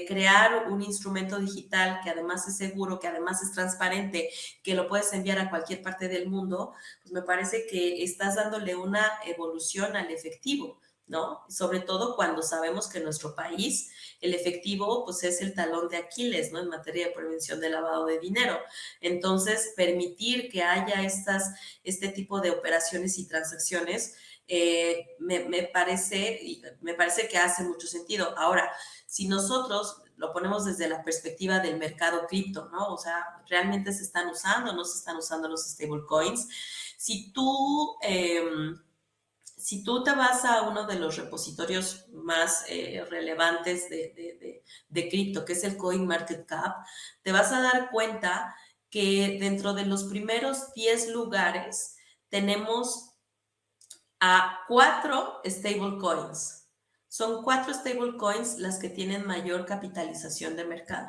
crear un instrumento digital que además es seguro, que además es transparente, que lo puedes enviar a cualquier parte del mundo, pues me parece que estás dándole una evolución al efectivo, ¿no? Sobre todo cuando sabemos que en nuestro país el efectivo pues es el talón de Aquiles, ¿no? En materia de prevención de lavado de dinero. Entonces, permitir que haya este tipo de operaciones y transacciones me parece que hace mucho sentido. Ahora, si nosotros lo ponemos desde la perspectiva del mercado cripto, ¿no? O sea, ¿realmente se están usando o no se están usando los stablecoins? Si tú, si tú te vas a uno de los repositorios más relevantes de cripto, que es el CoinMarketCap, te vas a dar cuenta que dentro de los primeros 10 lugares tenemos a 4 stablecoins. Son 4 stablecoins las que tienen mayor capitalización de mercado.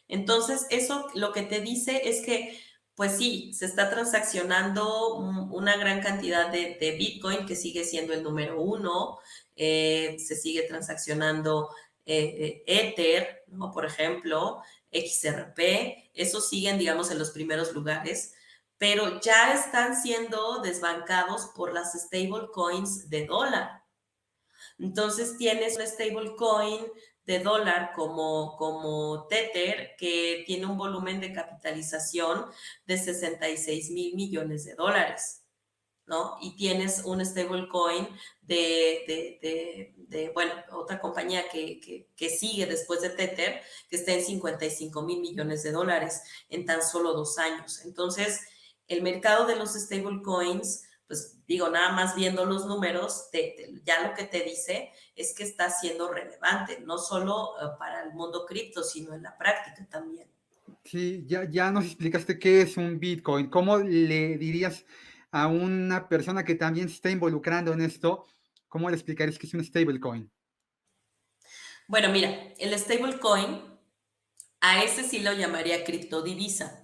Entonces, eso lo que te dice es que, pues sí, se está transaccionando una gran cantidad de Bitcoin, que sigue siendo el número uno. Se sigue transaccionando Ether, ¿no? Por ejemplo, XRP. Esos siguen, digamos, en los primeros lugares, pero ya están siendo desbancados por las stablecoins de dólar. Entonces tienes un stablecoin de dólar como Tether, que tiene un volumen de capitalización de 66,000 millones de dólares, ¿no? Y tienes un stablecoin bueno, otra compañía que sigue después de Tether, que está en 55,000 millones de dólares en tan solo 2 años. Entonces, el mercado de los stablecoins, pues digo, nada más viendo los números, ya lo que te dice es que está siendo relevante, no solo para el mundo cripto, sino en la práctica también. Sí, ya nos explicaste qué es un Bitcoin. ¿Cómo le dirías a una persona que también se está involucrando en esto? ¿Cómo le explicarías que es un stablecoin? Bueno, mira, el stablecoin, a ese sí lo llamaría criptodivisa.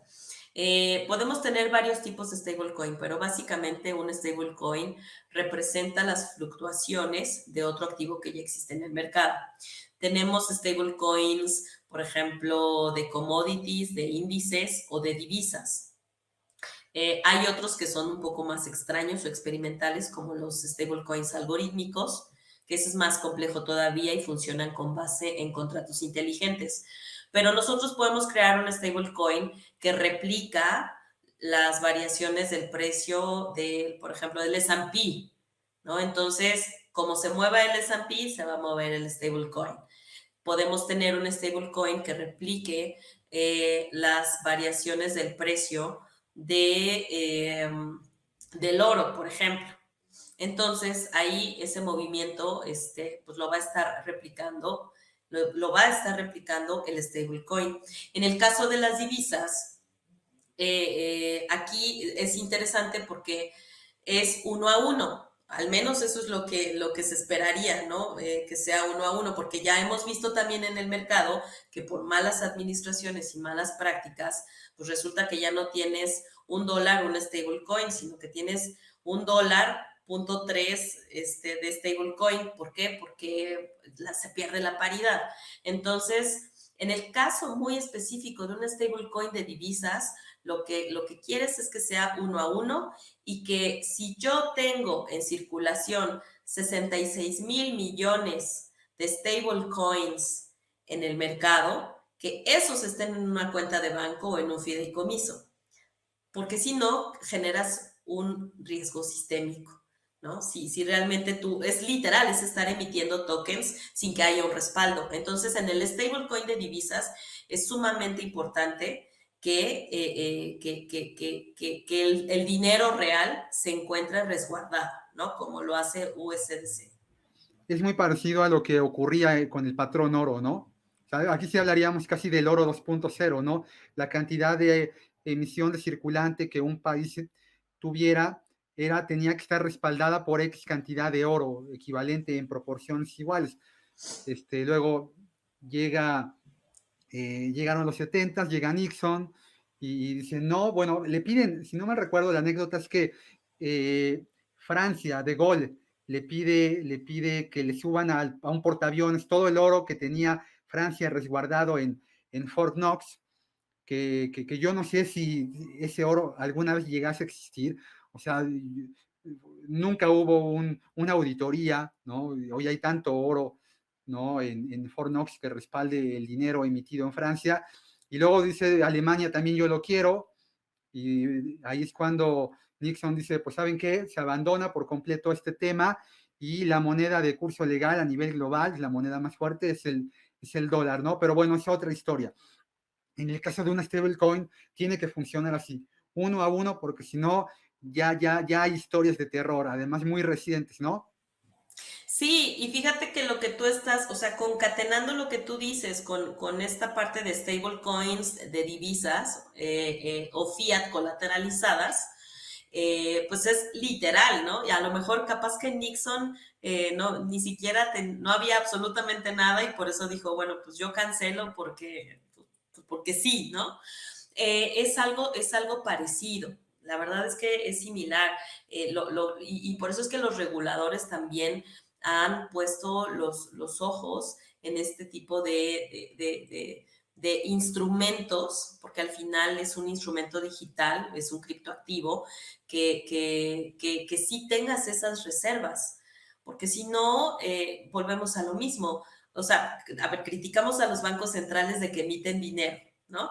Podemos tener varios tipos de stablecoin, pero básicamente un stablecoin representa las fluctuaciones de otro activo que ya existe en el mercado. Tenemos stablecoins, por ejemplo, de commodities, de índices o de divisas. Hay otros que son un poco más extraños o experimentales, como los stablecoins algorítmicos, que ese es más complejo todavía y funcionan con base en contratos inteligentes. Pero nosotros podemos crear un stablecoin que replica las variaciones del precio del, por ejemplo, del S&P, ¿no? Entonces, como se mueva el S&P, se va a mover el stablecoin. Podemos tener un stablecoin que replique las variaciones del precio del oro, por ejemplo. Entonces, ahí ese movimiento pues lo va a estar replicando, lo va a estar replicando el stablecoin. En el caso de las divisas, aquí es interesante porque es 1 a 1. Al menos eso es lo que se esperaría, ¿no? Que sea 1 a 1, porque ya hemos visto también en el mercado que por malas administraciones y malas prácticas, pues resulta que ya no tienes $1 un stablecoin, sino que tienes $1.3 de stablecoin. ¿Por qué? Porque se pierde la paridad. Entonces, en el caso muy específico de un stablecoin de divisas, lo que quieres es que sea 1 a 1 y que si yo tengo en circulación 66,000 millones de stablecoins en el mercado, que esos estén en una cuenta de banco o en un fideicomiso, porque si no, generas un riesgo sistémico, ¿no? Si realmente es literal, es estar emitiendo tokens sin que haya un respaldo. Entonces, en el stablecoin de divisas es sumamente importante que el dinero real se encuentre resguardado, ¿no? Como lo hace USDC. Es muy parecido a lo que ocurría con el patrón oro, ¿no? O sea, aquí sí hablaríamos casi del oro 2.0, ¿no? La cantidad de emisión de circulante que un país tuviera tenía que estar respaldada por X cantidad de oro, equivalente en proporciones iguales. Luego llegaron los 70, llega Nixon y dicen, no, bueno, le piden, si no me recuerdo, la anécdota es que Francia, de Gaulle, le pide que le suban a un portaaviones todo el oro que tenía Francia resguardado en Fort Knox, que yo no sé si ese oro alguna vez llegase a existir. O sea, nunca hubo una auditoría, ¿no? Hoy hay tanto oro, ¿no? En Fort Knox que respalde el dinero emitido en Francia. Y luego dice Alemania también yo lo quiero. Y ahí es cuando Nixon dice, pues ¿saben qué? Se abandona por completo este tema y la moneda de curso legal a nivel global, la moneda más fuerte es el dólar, ¿no? Pero bueno, es otra historia. En el caso de una stablecoin, tiene que funcionar así, uno a uno, porque si no, ya hay historias de terror, además muy recientes, ¿no? Sí, y fíjate que lo que tú estás, o sea, concatenando lo que tú dices con esta parte de stablecoins, de divisas o fiat colateralizadas, pues es literal, ¿no? Y a lo mejor capaz que Nixon no, ni siquiera no había absolutamente nada y por eso dijo, bueno, pues yo cancelo porque sí, ¿no? Es algo parecido. La verdad es que es similar. Y por eso es que los reguladores también han puesto los ojos en este tipo de instrumentos, porque al final es un instrumento digital, es un criptoactivo, que sí tengas esas reservas, porque si no, volvemos a lo mismo. O sea, a ver, criticamos a los bancos centrales de que emiten dinero, ¿no?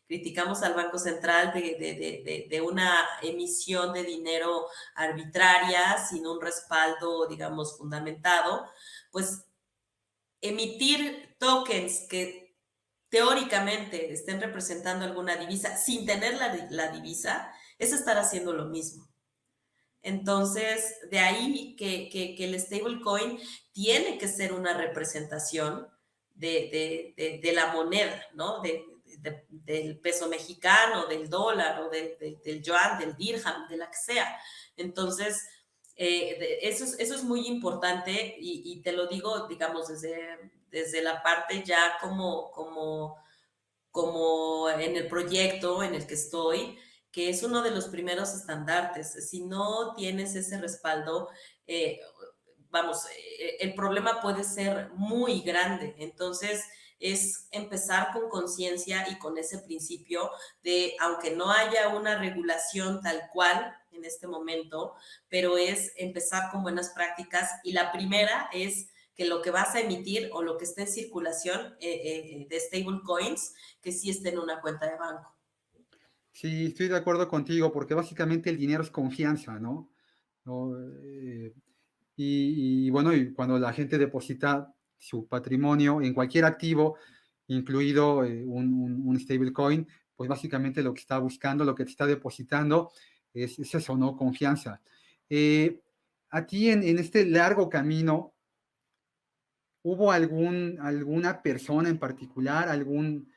Criticamos al Banco Central de una emisión de dinero arbitraria, sin un respaldo, digamos, fundamentado, pues emitir tokens que teóricamente estén representando alguna divisa sin tener la divisa, es estar haciendo lo mismo. Entonces, de ahí que el stablecoin tiene que ser una representación de la moneda, ¿no? Del peso mexicano, del dólar o del yuan, del dirham, de la que sea. Entonces, eso es muy importante y te lo digo, digamos, desde la parte ya como en el proyecto en el que estoy, que es uno de los primeros estandartes. Si no tienes ese respaldo, eh, vamos, el problema puede ser muy grande. Entonces, es empezar con conciencia y con ese principio de, aunque no haya una regulación tal cual en este momento, pero es empezar con buenas prácticas y la primera es que lo que vas a emitir o lo que esté en circulación de stable coins, que sí esté en una cuenta de banco. Sí, estoy de acuerdo contigo, porque básicamente el dinero es confianza, ¿no? ¿No? Bueno, y cuando la gente deposita su patrimonio en cualquier activo, incluido un stablecoin, pues básicamente lo que está buscando, lo que te está depositando es eso, ¿no? Confianza. Eh, a ti en este largo camino, ¿hubo alguna persona en particular, algún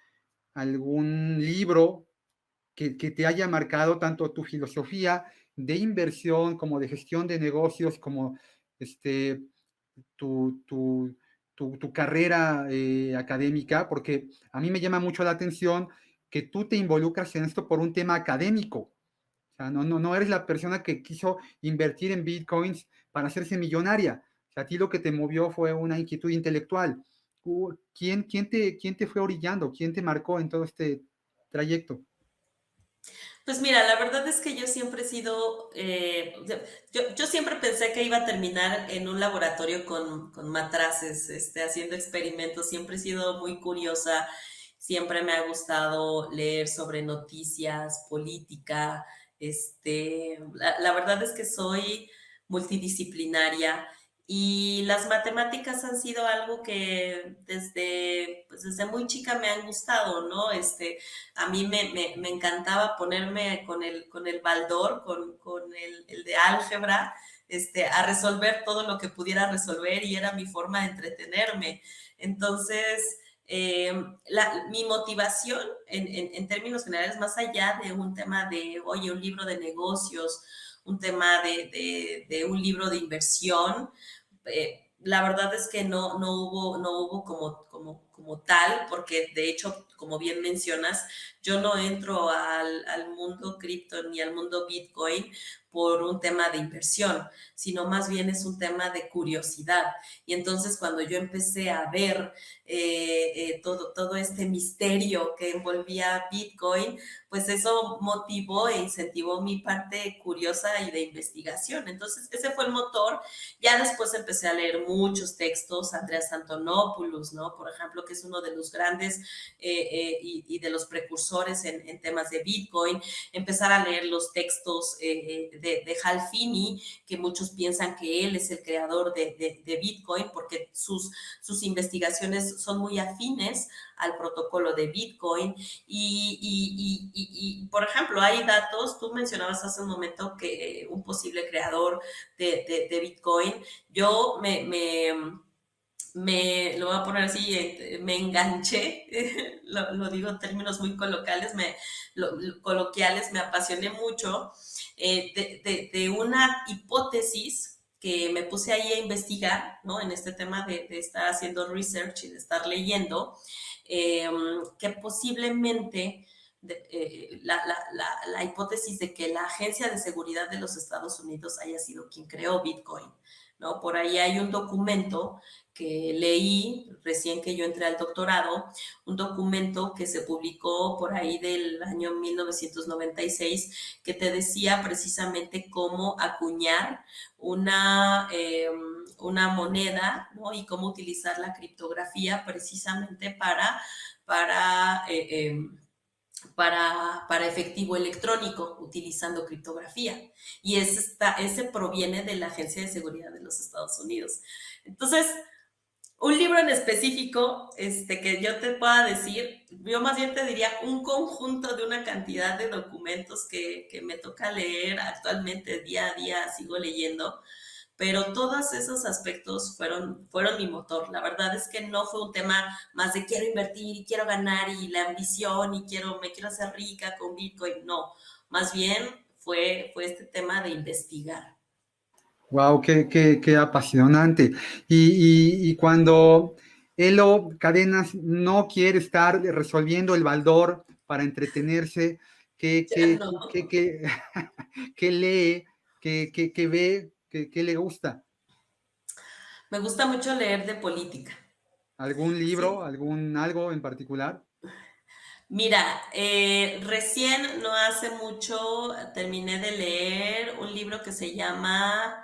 libro que te haya marcado tanto tu filosofía de inversión como de gestión de negocios, como este, tu, tu, tu carrera académica? Porque a mí me llama mucho la atención que tú te involucras en esto por un tema académico. O sea, no eres la persona que quiso invertir en bitcoins para hacerse millonaria. O sea, a ti lo que te movió fue una inquietud intelectual. ¿Quién te fue orillando? ¿Quién te marcó en todo este trayecto? Pues mira, la verdad es que yo siempre he sido, yo siempre pensé que iba a terminar en un laboratorio con matraces, haciendo experimentos. Siempre he sido muy curiosa, siempre me ha gustado leer sobre noticias, política. La verdad es que soy multidisciplinaria y las matemáticas han sido algo que pues desde muy chica me han gustado, ¿no? A mí me encantaba ponerme con el baldor, con el de álgebra, a resolver todo lo que pudiera resolver y era mi forma de entretenerme. Entonces, mi motivación en términos generales, más allá de un tema de, oye, un libro de negocios, un tema de un libro de inversión, la verdad es que no hubo como tal, porque de hecho, como bien mencionas, yo no entro al mundo cripto ni al mundo Bitcoin por un tema de inversión, sino más bien es un tema de curiosidad. Y entonces cuando yo empecé a ver todo este misterio que envolvía Bitcoin, pues eso motivó e incentivó mi parte curiosa y de investigación. Entonces ese fue el motor. Ya después empecé a leer muchos textos, Andreas Antonopoulos, ¿no? Por ejemplo, que es uno de los grandes y de los precursores en temas de Bitcoin, empezar a leer los textos de Hal Finney, que muchos piensan que él es el creador de Bitcoin, porque sus investigaciones son muy afines al protocolo de Bitcoin. Por ejemplo, hay datos, tú mencionabas hace un momento que un posible creador de Bitcoin, yo lo voy a poner así, me enganché, lo digo en términos muy coloquiales, me apasioné mucho de una hipótesis que me puse ahí a investigar, ¿no? En este tema de estar haciendo research y de estar leyendo, que posiblemente la hipótesis de que la Agencia de Seguridad de los Estados Unidos haya sido quien creó Bitcoin, ¿no? Por ahí hay un documento que leí recién que yo entré al doctorado, un documento que se publicó por ahí del año 1996 que te decía precisamente cómo acuñar una moneda, ¿no? Y cómo utilizar la criptografía precisamente para para efectivo electrónico utilizando criptografía. Y ese proviene de la Agencia de Seguridad de los Estados Unidos. Entonces, un libro en específico que yo te pueda decir, yo más bien te diría un conjunto de una cantidad de documentos que me toca leer actualmente día a día, sigo leyendo, pero todos esos aspectos fueron mi motor. La verdad es que no fue un tema más de quiero invertir y quiero ganar y la ambición y me quiero hacer rica con Bitcoin, no, más bien fue este tema de investigar. Wow, qué apasionante. Y cuando Elo Cadenas no quiere estar resolviendo el baldor para entretenerse, ¿qué, Ya qué, no. qué, qué, qué lee, qué ve, qué le gusta? Me gusta mucho leer de política. ¿Algún libro, Sí. algo en particular? Mira, recién, no hace mucho, terminé de leer un libro que se llama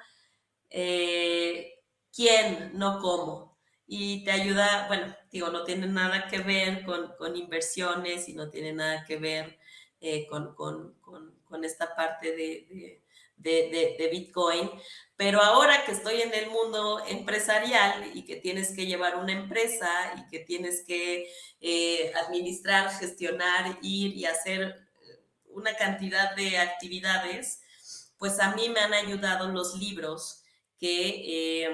¿Quién? No cómo. Y te ayuda, bueno, digo, no tiene nada que ver con inversiones y no tiene nada que ver con esta parte de Bitcoin. Pero ahora que estoy en el mundo empresarial y que tienes que llevar una empresa y que tienes que administrar, gestionar, ir y hacer una cantidad de actividades, pues a mí me han ayudado los libros que,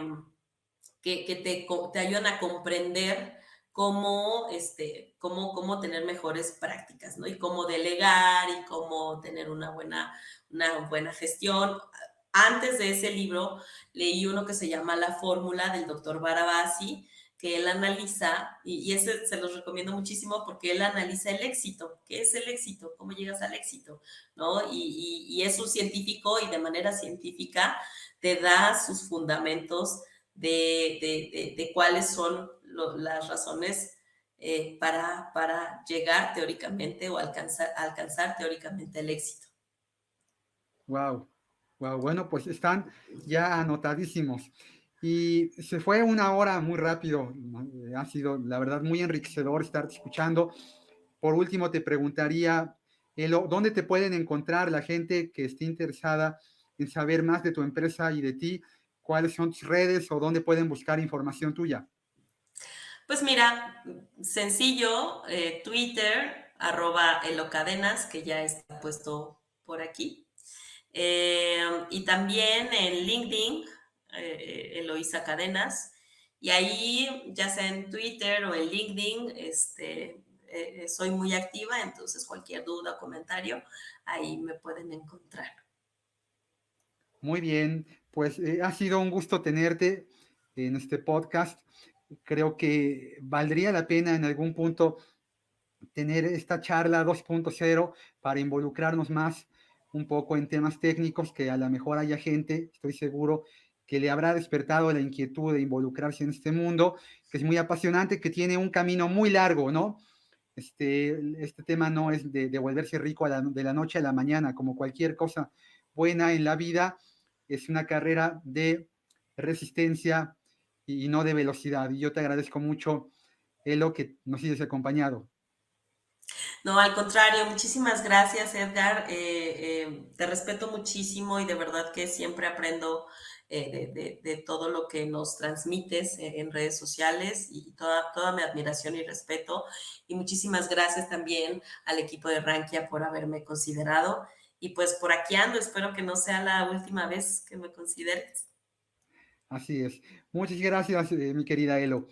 te ayudan a comprender cómo tener mejores prácticas, ¿no? Y cómo delegar y cómo tener una buena gestión. Antes de ese libro leí uno que se llama La Fórmula del doctor Barabasi, que él analiza, y ese se los recomiendo muchísimo porque él analiza el éxito. ¿Qué es el éxito? ¿Cómo llegas al éxito? ¿No? Y es un científico y de manera científica te da sus fundamentos de cuáles son las razones para llegar teóricamente o alcanzar teóricamente el éxito. Wow, wow, bueno, pues están ya anotadísimos. Y se fue una hora muy rápido, ¿no? Ha sido, la verdad, muy enriquecedor estar escuchando. Por último, te preguntaría, Elo, ¿dónde te pueden encontrar la gente que esté interesada en saber más de tu empresa y de ti? ¿Cuáles son tus redes o dónde pueden buscar información tuya? Pues mira, sencillo, Twitter, @elocadenas, que ya está puesto por aquí. Y también en LinkedIn, Eloisa Cadenas. Y ahí, ya sea en Twitter o en LinkedIn, soy muy activa, entonces cualquier duda o comentario, ahí me pueden encontrar. Muy bien, pues ha sido un gusto tenerte en este podcast. Creo que valdría la pena en algún punto tener esta charla 2.0 para involucrarnos más un poco en temas técnicos que a lo mejor haya gente, estoy seguro, que le habrá despertado la inquietud de involucrarse en este mundo, que es muy apasionante, que tiene un camino muy largo, ¿no? Este tema no es de volverse rico de la noche a la mañana, como cualquier cosa buena en la vida, es una carrera de resistencia y no de velocidad. Y yo te agradezco mucho, Elo, que nos hayas acompañado. No, al contrario, muchísimas gracias, Edgar. Te respeto muchísimo y de verdad que siempre aprendo de todo lo que nos transmites en redes sociales y toda mi admiración y respeto. Y muchísimas gracias también al equipo de Rankia por haberme considerado. Y pues por aquí ando, espero que no sea la última vez que me consideres. Así es. Muchas gracias, mi querida Elo.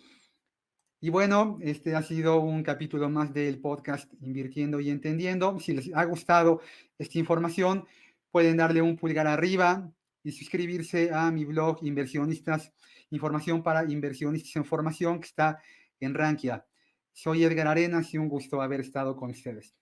Y bueno, este ha sido un capítulo más del podcast Invirtiendo y Entendiendo. Si les ha gustado esta información, pueden darle un pulgar arriba y suscribirse a mi blog Inversionistas, información para inversionistas en formación, que está en Rankia. Soy Edgar Arenas y un gusto haber estado con ustedes.